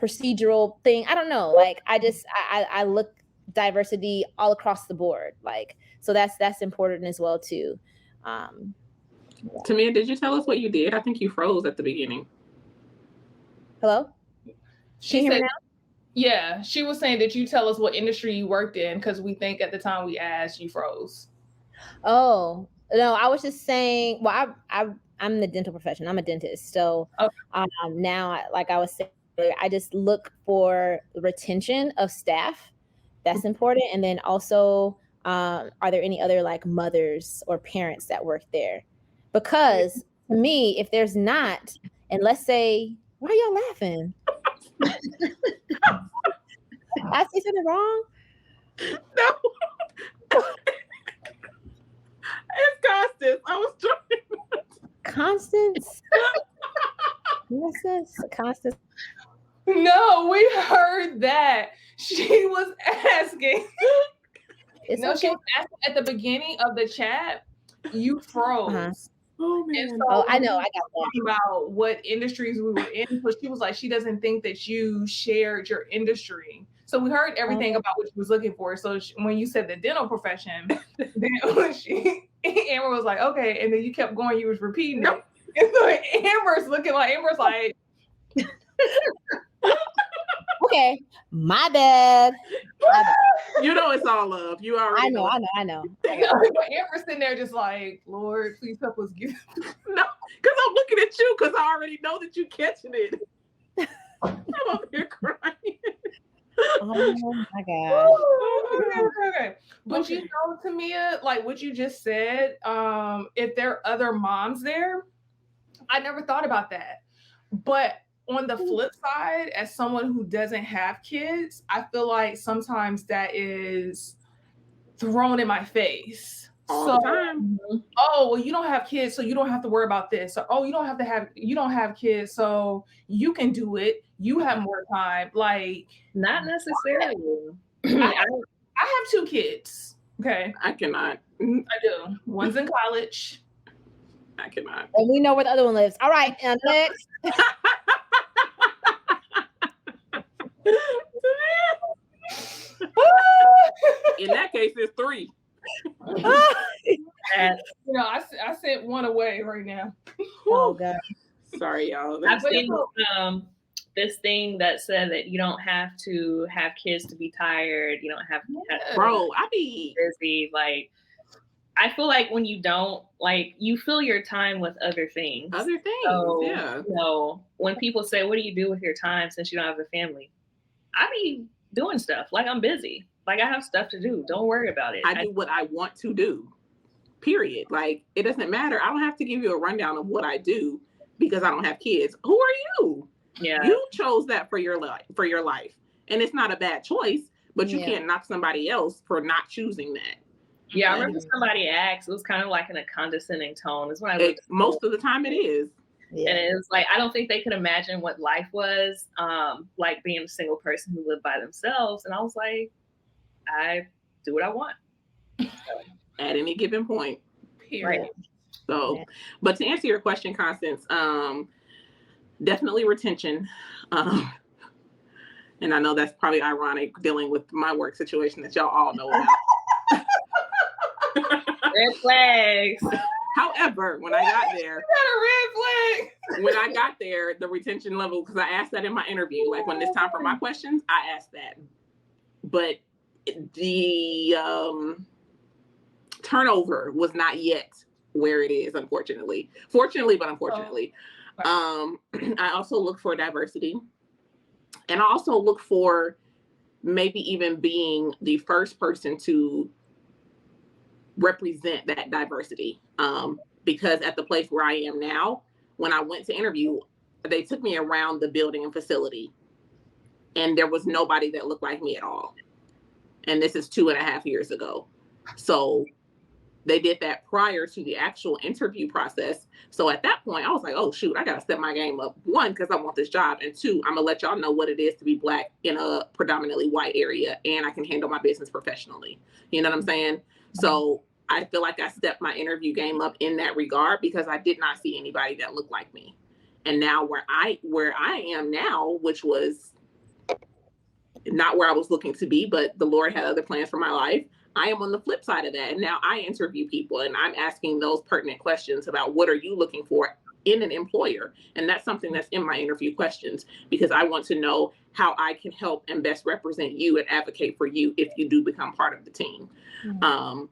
procedural thing. I don't know. Like I look diversity all across the board. Like, so that's important as well too. Thomia, did you tell us what you did? I think you froze at the beginning. Hello? She said, yeah, she was saying that you tell us what industry you worked in, because we think at the time we asked, you froze. Oh, no, I was just saying, well, I'm in the dental profession. I'm a dentist. So now, like I was saying, I just look for retention of staff. That's important. And then also, are there any other like mothers or parents that work there? Because to me, if there's not, and let's say, why are y'all laughing? I say something wrong? No. It's Constance. I was trying. Constance? What's this? Constance? No, we heard that. She was asking. She was asking at the beginning of the chat. You froze. Oh man! So I know. I got talking about what industries we were in. So she was like, she doesn't think that you shared your industry. So we heard everything about what she was looking for. So when you said the dental profession, then Amber was like, okay, and then you kept going. You was repeating it. And so Amber's like. Okay, my bad. You know it's all love. You already know. I know. Amber's sitting there just like, Lord, please help us get. No, because I'm looking at you because I already know that you catching it. I'm up here crying. Oh my God. Okay. But you know, Thomia, like what you just said, if there are other moms there, I never thought about that. But on the flip side, as someone who doesn't have kids, I feel like sometimes that is thrown in my face. All the time. Oh, well, you don't have kids, so you don't have to worry about this. Or, oh, you don't have kids, so you can do it. You have more time. Like, not necessarily. I have 2 kids. Okay. I cannot. I do. One's in college. I cannot. And we know where the other one lives. All right, next. In that case, it's 3. And, you know, I sent one away right now. Oh God. Sorry, y'all. I've seen this thing that said that you don't have to have kids to be tired. You don't have to bro, I be busy. Like, I feel like when you don't, like, you fill your time with other things. So, yeah. You know, when people say, what do you do with your time since you don't have a family? I be doing stuff. Like, I'm busy. Like, I have stuff to do. Don't worry about it. I do what I want to do. Period. Like, it doesn't matter. I don't have to give you a rundown of what I do because I don't have kids. Who are you? Yeah. You chose that for your life. And it's not a bad choice, but you can't knock somebody else for not choosing that. Yeah, I remember somebody asked, it was kind of like in a condescending tone. It's when I looked most of the time it is. Yeah. And it was like, I don't think they could imagine what life was like being a single person who lived by themselves. And I was like, I do what I want. At any given point. Period. Right. So, but to answer your question, Constance, definitely retention. And I know that's probably ironic dealing with my work situation that y'all all know about. Red flags. However, when I got there, a red flag. when I got there, the retention level, because I asked that in my interview, like when it's time for my questions, I asked that. But the turnover was not yet where it is, unfortunately. Fortunately, but unfortunately. I also look for diversity. And I also look for maybe even being the first person to represent that diversity. Because at the place where I am now, when I went to interview, they took me around the building and facility, and there was nobody that looked like me at all. And this is 2.5 years ago. So they did that prior to the actual interview process. So at that point, I was like, oh, shoot, I got to step my game up. 1, because I want this job. And 2, I'm going to let y'all know what it is to be Black in a predominantly white area. And I can handle my business professionally. You know what I'm saying? So I feel like I stepped my interview game up in that regard because I did not see anybody that looked like me. And now where I am now, which was not where I was looking to be, but the Lord had other plans for my life. I am on the flip side of that. And now I interview people and I'm asking those pertinent questions about what are you looking for in an employer? And that's something that's in my interview questions, because I want to know how I can help and best represent you and advocate for you if you do become part of the team. Mm-hmm.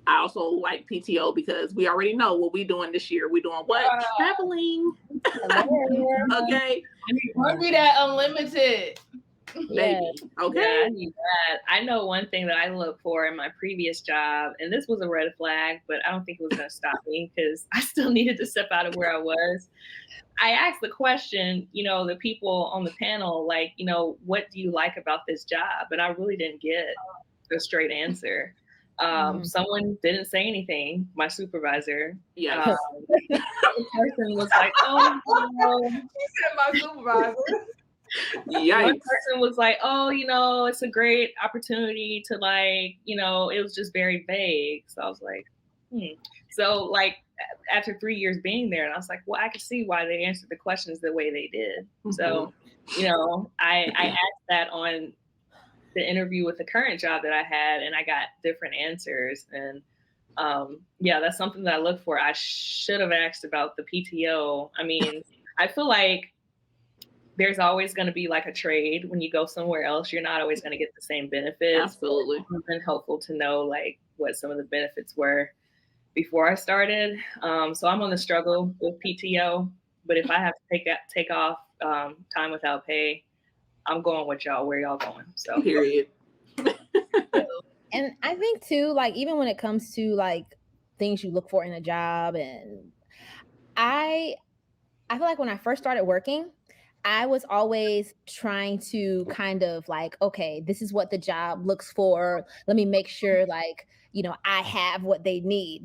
I also like PTO because we already know what we're doing this year. We're doing what? Traveling. Okay. Run me that unlimited. Baby. Okay. Yeah, I need that. I know one thing that I look for in my previous job, and this was a red flag, but I don't think it was going to stop me because I still needed to step out of where I was. I asked the question, the people on the panel, like, what do you like about this job? And I really didn't get a straight answer. Someone didn't say anything. My supervisor. Yeah. The person was like, "Oh, she said my supervisor." Yikes. One person was like, "Oh, it's a great opportunity to it was just very vague." So I was like, So like after 3 years being there, and I was like, well, I could see why they answered the questions the way they did. Mm-hmm. So, I asked that on the interview with the current job that I had, and I got different answers. And that's something that I look for. I should have asked about the PTO. I mean, I feel like there's always going to be like a trade when you go somewhere else. You're not always going to get the same benefits. Absolutely. It's been helpful to know like what some of the benefits were before I started. So I'm on the struggle with PTO, but if I have to take off time without pay, I'm going with y'all. Where y'all going? So period. And I think too, like even when it comes to like things you look for in a job, and I feel like when I first started working, I was always trying to kind of like, okay, this is what the job looks for. Let me make sure like, I have what they need,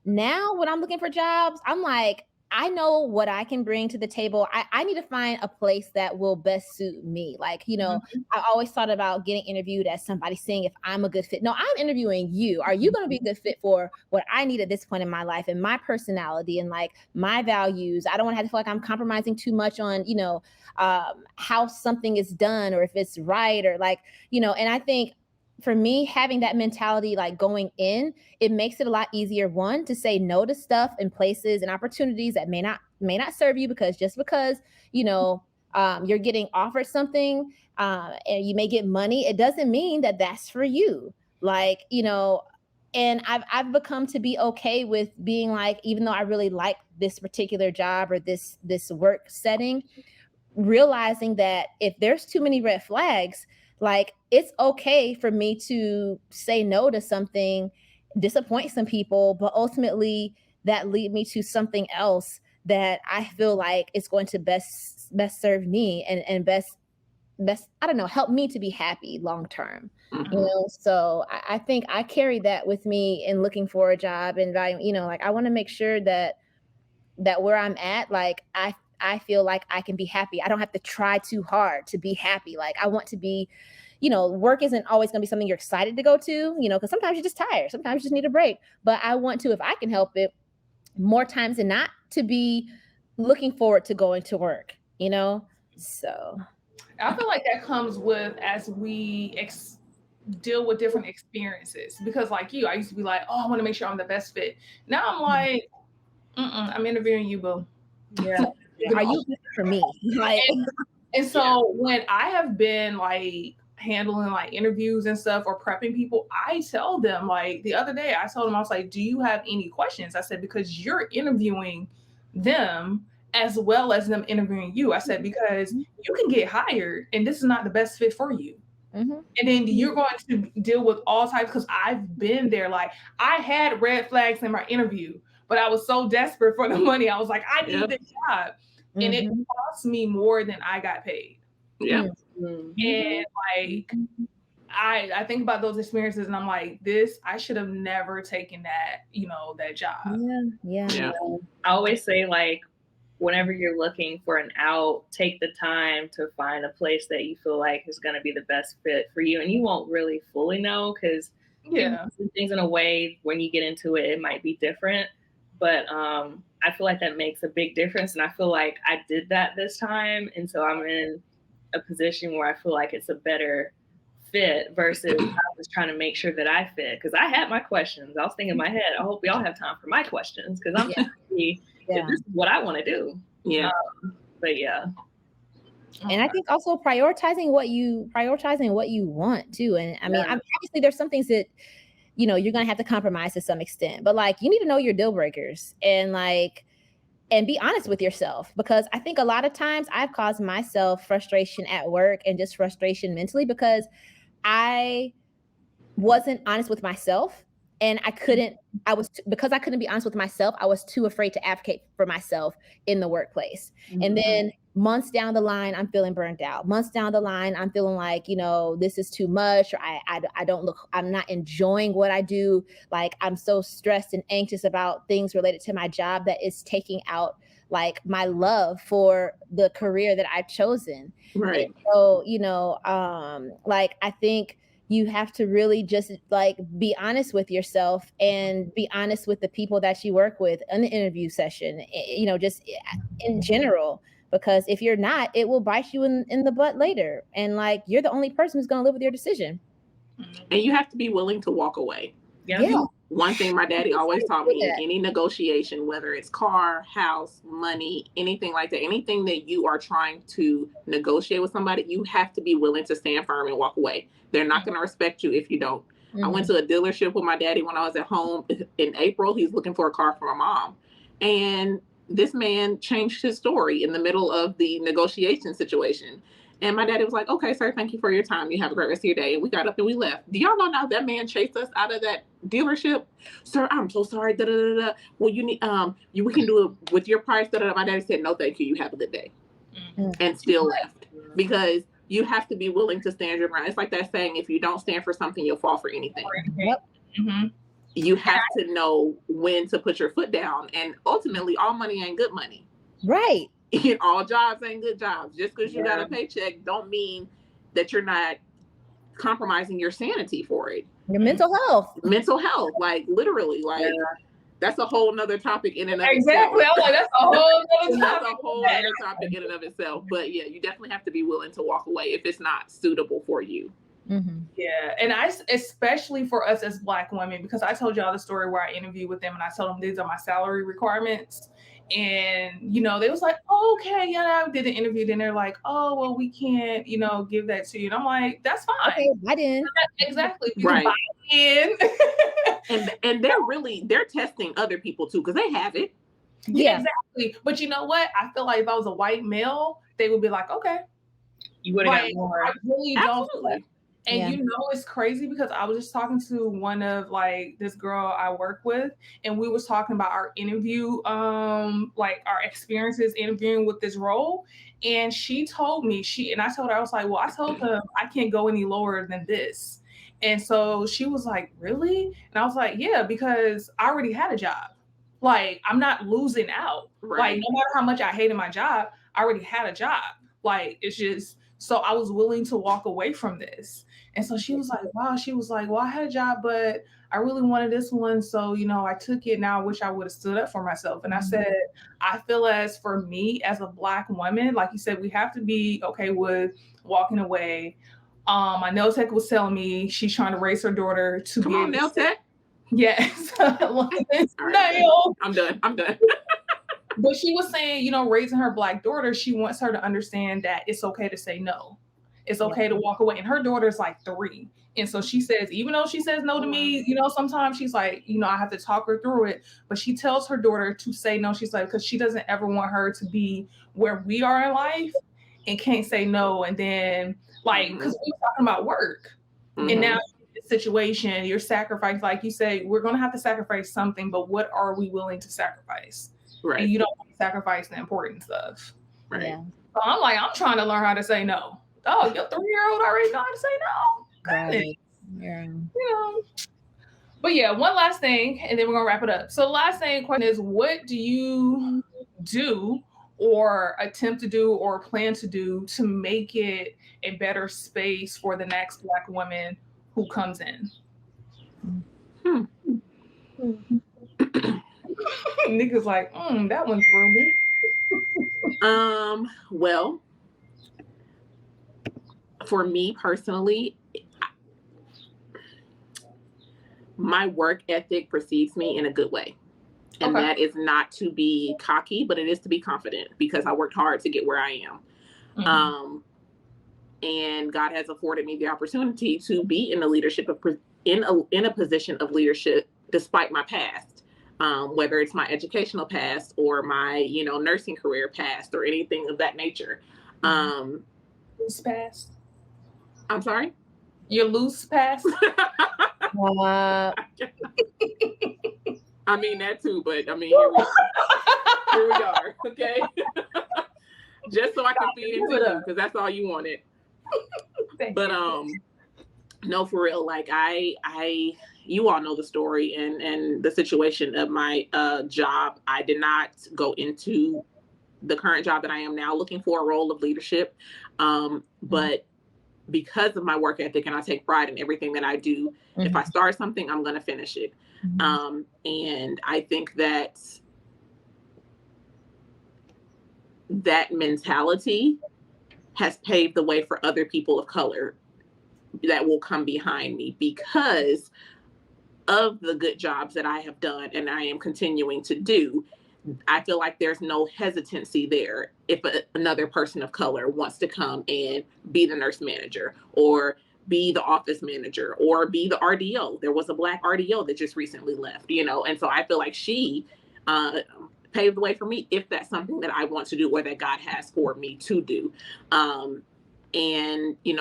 Now when I'm looking for jobs, I'm like, I know what I can bring to the table. I need to find a place that will best suit me. Like, I always thought about getting interviewed as somebody saying if I'm a good fit. No, I'm interviewing you. Are you going to be a good fit for what I need at this point in my life and my personality and like my values? I don't want to have to feel like I'm compromising too much on, how something is done or if it's right or like, and I think for me, having that mentality, like going in, it makes it a lot easier, one, to say no to stuff and places and opportunities that may not serve you, because just because, you're getting offered something and you may get money, it doesn't mean that that's for you. Like, and I've become to be okay with being like, even though I really like this particular job or this work setting, realizing that if there's too many red flags, like it's okay for me to say no to something, disappoint some people, but ultimately that lead me to something else that I feel like is going to best serve me and best, I don't know, help me to be happy long term. Mm-hmm. So I think I carry that with me in looking for a job and value, like I want to make sure that where I'm at, like I feel like I can be happy. I don't have to try too hard to be happy. Like I want to be, work isn't always going to be something you're excited to go to, because sometimes you're just tired. Sometimes you just need a break. But I want to, if I can help it, more times than not, to be looking forward to going to work, So. I feel like that comes with as we deal with different experiences. Because like you, I used to be like, oh, I want to make sure I'm the best fit. Now I'm like, I'm interviewing you, boo. Yeah. Are you good for me? Like, and so when I have been like handling like interviews and stuff or prepping people, I tell them, like the other day, I told them, I was like, do you have any questions? I said, because you're interviewing them as well as them interviewing you. I said, because you can get hired and this is not the best fit for you. And then you're going to deal with all types, because I've been there. Like I had red flags in my interview, but I was so desperate for the money. I was like, I need this job. And it cost me more than I got paid. Yeah. And like I think about those experiences and I'm like, I should have never taken that, that job. Yeah. I always say, like, whenever you're looking for an out, take the time to find a place that you feel like is going to be the best fit for you. And you won't really fully know, because things in a way, when you get into it, it might be different. But I feel like that makes a big difference. And I feel like I did that this time. And so I'm in a position where I feel like it's a better fit versus I was trying to make sure that I fit, because I had my questions. I was thinking in my head, I hope y'all have time for my questions, because I'm trying to see if this is what I want to do. Yeah. But yeah. And I think also prioritizing what you want too. And I mean, obviously there's some things that, you're going to have to compromise to some extent, but like, you need to know your deal breakers and be honest with yourself, because I think a lot of times I've caused myself frustration at work and just frustration mentally because I wasn't honest with myself. And because I couldn't be honest with myself, I was too afraid to advocate for myself in the workplace. And then months down the line, I'm feeling burnt out. Months down the line, I'm feeling like, this is too much, or I'm not enjoying what I do. Like I'm so stressed and anxious about things related to my job that is taking out like my love for the career that I've chosen. Right. And so, like I think you have to really just like be honest with yourself and be honest with the people that you work with in the interview session, just in general, because if you're not, it will bite you in the butt later. And like, you're the only person who's going to live with your decision. And you have to be willing to walk away. Yeah. One thing my daddy always taught me, in any negotiation, whether it's car, house, money, anything like that, anything that you are trying to negotiate with somebody, you have to be willing to stand firm and walk away. They're not going to respect you if you don't. I went to a dealership with my daddy when I was at home in April. He's looking for a car for my mom. And this man changed his story in the middle of the negotiation situation. And my daddy was like, okay, sir, thank you for your time. You have a great rest of your day. And we got up and we left. Do y'all know now that man chased us out of that dealership? Sir, I'm so sorry. Da, da, da, da. Well, you need, we can do it with your price. Da, da, da. My daddy said, no, thank you. You have a good day. And still left. Because you have to be willing to stand your ground. It's like that saying, if you don't stand for something, you'll fall for anything. Yep. You have to know when to put your foot down. And ultimately, all money ain't good money. Right. All jobs ain't good jobs. Just because you got a paycheck don't mean that you're not compromising your sanity for it. Your mental health. Like literally, like that's a whole nother topic in and of Exactly. itself. I'm like, that's a whole other topic. That's a whole other topic in and of itself. But yeah, you definitely have to be willing to walk away if it's not suitable for you. Yeah. And especially for us as Black women, because I told y'all the story where I interviewed with them and I told them these are my salary requirements. And, they was like, oh, okay, yeah, I did an interview. Then they're like, oh, well, we can't, give that to you. And I'm like, that's fine. Okay, I didn't. Exactly. You Right. can buy it in. and they're testing other people too, because they have it. Yeah, exactly. But you know what? I feel like if I was a white male, they would be like, okay. You would have got more. I really don't. Absolutely. And it's crazy because I was just talking to one of like this girl I work with, and we was talking about our interview, like our experiences interviewing with this role. And she told me, and I told her, I was like, well, I told them I can't go any lower than this. And so she was like, really? And I was like, yeah, because I already had a job. Like, I'm not losing out. Right. Like, no matter how much I hated my job, I already had a job. Like, it's just, so I was willing to walk away from this. And so she was like, wow. She was like, well, I had a job, but I really wanted this one. So, I took it. Now I wish I would have stood up for myself. And I said, I feel as for me as a Black woman, like you said, we have to be okay with walking away. My nail tech was telling me she's trying to raise her daughter to Come be on, able nail to tech. Yes. Nail. I'm done. But she was saying, raising her Black daughter, she wants her to understand that it's okay to say no. It's okay to walk away. And her daughter's like 3. And so she says, even though she says no to me, sometimes she's like, I have to talk her through it. But she tells her daughter to say no. She's like, because she doesn't ever want her to be where we are in life and can't say no. And then, like, because we were talking about work. And now situation, you're sacrificing, like you say, we're going to have to sacrifice something, but what are we willing to sacrifice? Right. And you don't want to sacrifice the important stuff. Right. Yeah. So I'm trying to learn how to say no. Oh, your 3-year-old already know how to say no. Right. Yeah. But yeah, one last thing, and then we're gonna wrap it up. So the last question is, what do you do or attempt to do or plan to do to make it a better space for the next Black woman who comes in? Nikka's like, that one threw me. Well, for me personally, my work ethic precedes me in a good way. And that is not to be cocky, but it is to be confident, because I worked hard to get where I am. And God has afforded me the opportunity to be in a leadership in a position of leadership despite my past, whether it's my educational past or my nursing career past or anything of that nature. Loose past. I'm sorry? Your loose past? I mean that too, but I mean here we are, okay? Just so I can feed into you, because that's all you wanted. But no, for real, like I you all know the story and the situation of my job. I did not go into the current job that I am now looking for a role of leadership, but because of my work ethic, and I take pride in everything that I do, if I start something, I'm going to finish it. And I think that mentality has paved the way for other people of color that will come behind me, because of the good jobs that I have done and I am continuing to do. I feel like there's no hesitancy there if another person of color wants to come and be the nurse manager or be the office manager or be the RDO. There was a Black RDO that just recently left, and so I feel like she paved the way for me if that's something that I want to do or that God has for me to do. And,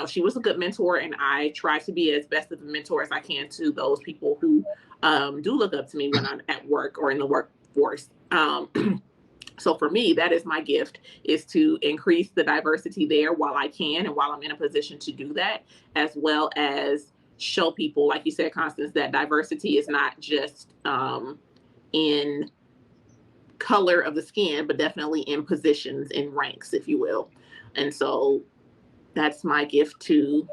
she was a good mentor, and I try to be as best of a mentor as I can to those people who do look up to me when I'm at work or in the workforce. So for me, that is my gift, is to increase the diversity there while I can and while I'm in a position to do that, as well as show people, like you said, Constance, that diversity is not just in color of the skin, but definitely in positions, in ranks, if you will. And so that's my gift to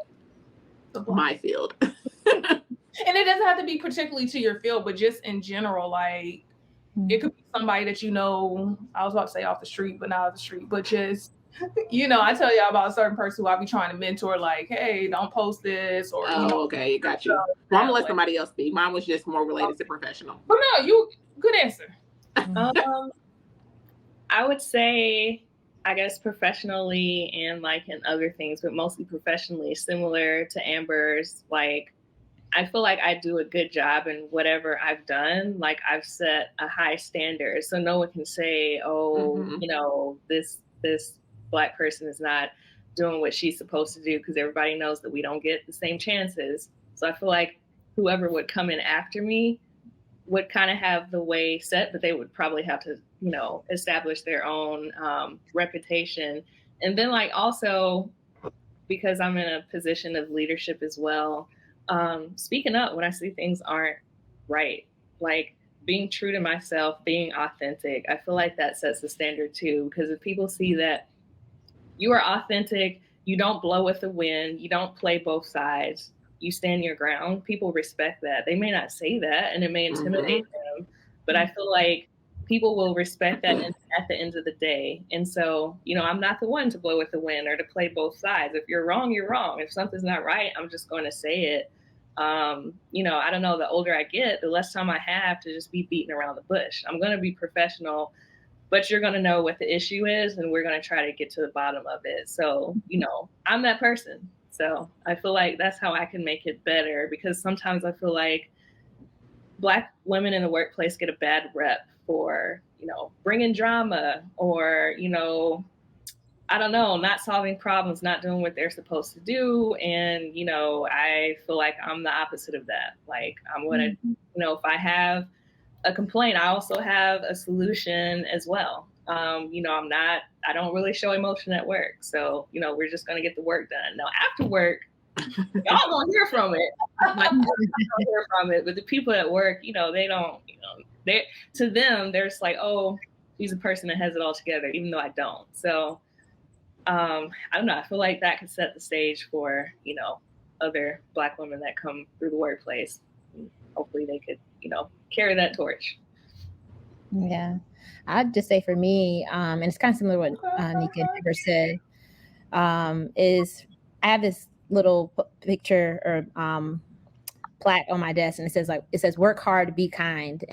my field. And it doesn't have to be particularly to your field, but just in general, like it could be somebody that I was about to say off the street, but not off the street, but just, I tell y'all about a certain person who I'll be trying to mentor, like, hey, don't post this, or, okay, got you. Well, I'm gonna let somebody else speak. Mine was just more related to professional. But no, good answer. I would say, I guess professionally and like in other things, but mostly professionally, similar to Amber's, like, I feel like I do a good job in whatever I've done. Like, I've set a high standard, so no one can say, this Black person is not doing what she's supposed to do, because everybody knows that we don't get the same chances. So I feel like whoever would come in after me would kind of have the way set, but they would probably have to, establish their own reputation. And then, like, also, because I'm in a position of leadership as well, speaking up when I see things aren't right, like being true to myself, being authentic. I feel like that sets the standard too, because if people see that you are authentic, you don't blow with the wind, you don't play both sides, you stand your ground, people respect that. They may not say that and it may intimidate them, but I feel like people will respect that at the end of the day. And so, I'm not the one to blow with the wind or to play both sides. If you're wrong, you're wrong. If something's not right, I'm just going to say it. I don't know, the older I get, the less time I have to just be beating around the bush. I'm going to be professional, but you're going to know what the issue is, and we're going to try to get to the bottom of it. So, I'm that person. So I feel like that's how I can make it better, because sometimes I feel like Black women in the workplace get a bad rep for, bringing drama or, I don't know, not solving problems, not doing what they're supposed to do. And, I feel like I'm the opposite of that. Like, I'm going to, if I have a complaint, I also have a solution as well. I don't really show emotion at work. So, we're just going to get the work done. Now, after work, y'all gonna hear from it. But the people at work, they don't, to them, they're just like, oh, she's a person that has it all together, even though I don't. So, I don't know. I feel like that could set the stage for, other Black women that come through the workplace. Hopefully they could, carry that torch. Yeah. I'd just say for me, and it's kind of similar to what Nikka never said, is I have this little picture or plaque on my desk, and it says work hard, be kind.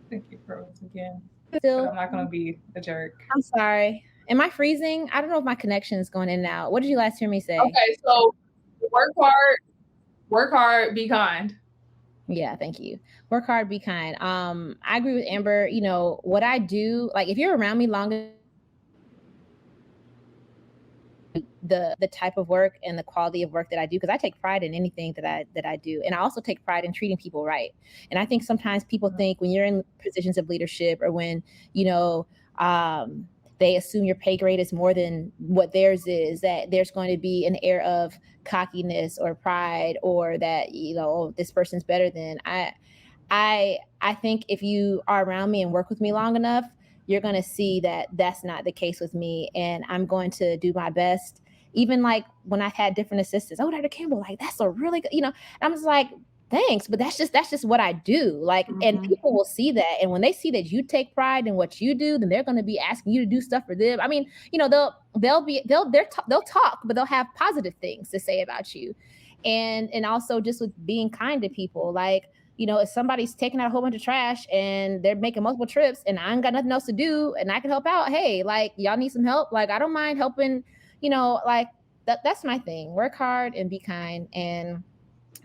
Thank you, Rose, again. Still, I'm not going to be a jerk. I'm sorry. Am I freezing? I don't know if my connection is going in and out. What did you last hear me say? Okay, so work hard, be kind. Yeah, thank you. Work hard, be kind. I agree with Amber. What I do, like if you're around me long, the type of work and the quality of work that I do, because I take pride in anything that I do. And I also take pride in treating people right. And I think sometimes people think when you're in positions of leadership or when, they assume your pay grade is more than what theirs is, that there's going to be an air of cockiness or pride, or that, this person's better than I think if you are around me and work with me long enough, you're going to see that that's not the case with me. And I'm going to do my best. Even like when I've had different assistants, oh, Dr. Campbell, like that's a really good, I'm just like, thanks, but that's just what I do. Like, and people will see that. And when they see that you take pride in what you do, then they're going to be asking you to do stuff for them. I mean, they'll talk, but they'll have positive things to say about you. And also just with being kind to people, like, if somebody's taking out a whole bunch of trash and they're making multiple trips and I ain't got nothing else to do and I can help out, hey, like, y'all need some help? Like, I don't mind helping, like that's my thing. Work hard and be kind. And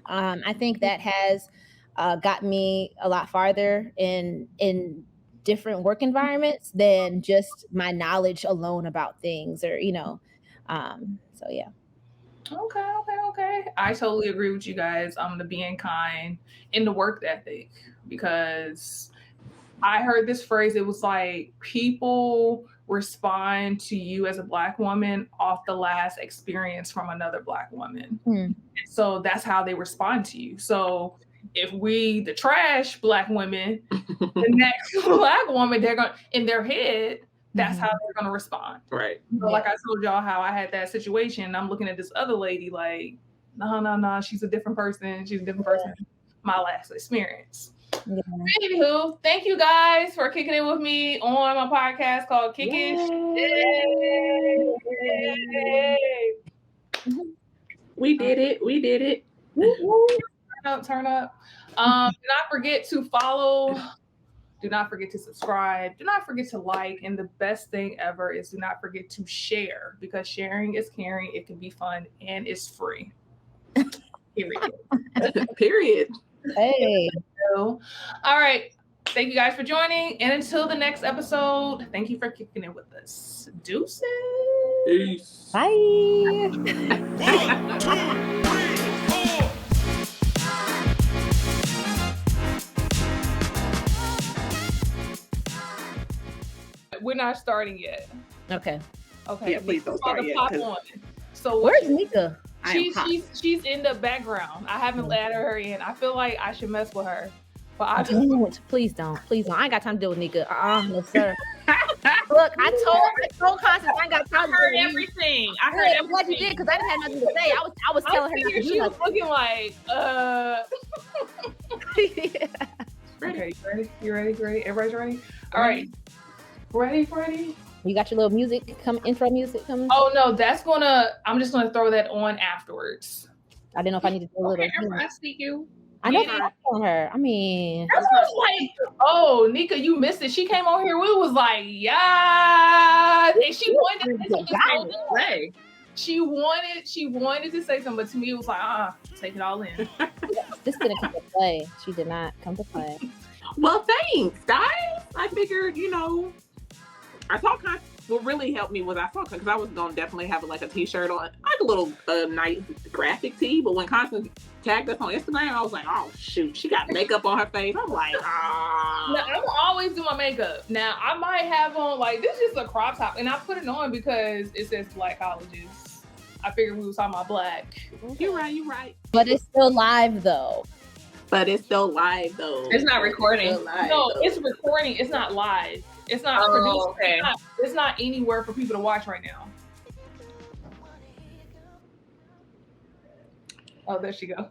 I think that has got me a lot farther in different work environments than just my knowledge alone about things, or so yeah. Okay. I totally agree with you guys. The being kind in the work ethic, because I heard this phrase. It was like, people respond to you as a Black woman off the last experience from another Black woman. So that's how they respond to you. So if we, the trash Black women, the next Black woman, they're going in their head, that's how they're going to respond. Right. So like I told y'all how I had that situation. I'm looking at this other lady like, no, she's a different person. She's a different person. My last experience. Yeah. Anywho, thank you guys for kicking it with me on my podcast called Kick It. We did it. Turn up. Do not forget to follow. Do not forget to subscribe. Do not forget to like. And the best thing ever is do not forget to share, because sharing is caring. It can be fun and it's free. Period. Hey. All right. Thank you guys for joining. And until the next episode, thank you for kicking it with us. Deuces. Peace. Bye. 1, 2, 3, 4. We're not starting yet. Okay. Yeah, please don't start yet. So where's Nikka? She's in the background. I haven't let her in. I feel like I should mess with her, but I just Please don't. I ain't got time to deal with Nikka. No sir. Look, I told Constance I ain't got time I to heard do it. everything. I heard Good, I'm everything. glad you did because I didn't have nothing to say. I was telling her not to figured do she was nothing. looking like, Yeah. Okay, you ready? Everybody's ready? All right. Ready? You got your little music intro music coming? Oh no, I'm just gonna throw that on afterwards. I didn't know if I need to do a little. Okay, Amber, I see you. I know Yeah. on her. I mean, That's what I was like, oh, Nikka, you missed it. She came on here. We was like, yeah, and she wanted to say something. She wanted to say something, but to me, it was like, take it all in. this didn't come to play. She did not come to play. Well, thanks, guys. I figured, I thought what really helped me was because I was gonna definitely have like a t-shirt on, like a little nice graphic tee. But when Constance tagged us on Instagram, I was like, oh shoot, she got makeup on her face. I'm like, Now, I'm gonna always do my makeup. Now I might have on like this is just a crop top, and I put it on because it says Black colleges. I figured we was talking about black. You're right. But it's still live though. It's not recording. No, it's recording. It's not live. It's not produced. Okay. It's not anywhere for people to watch right now. Oh, there she go.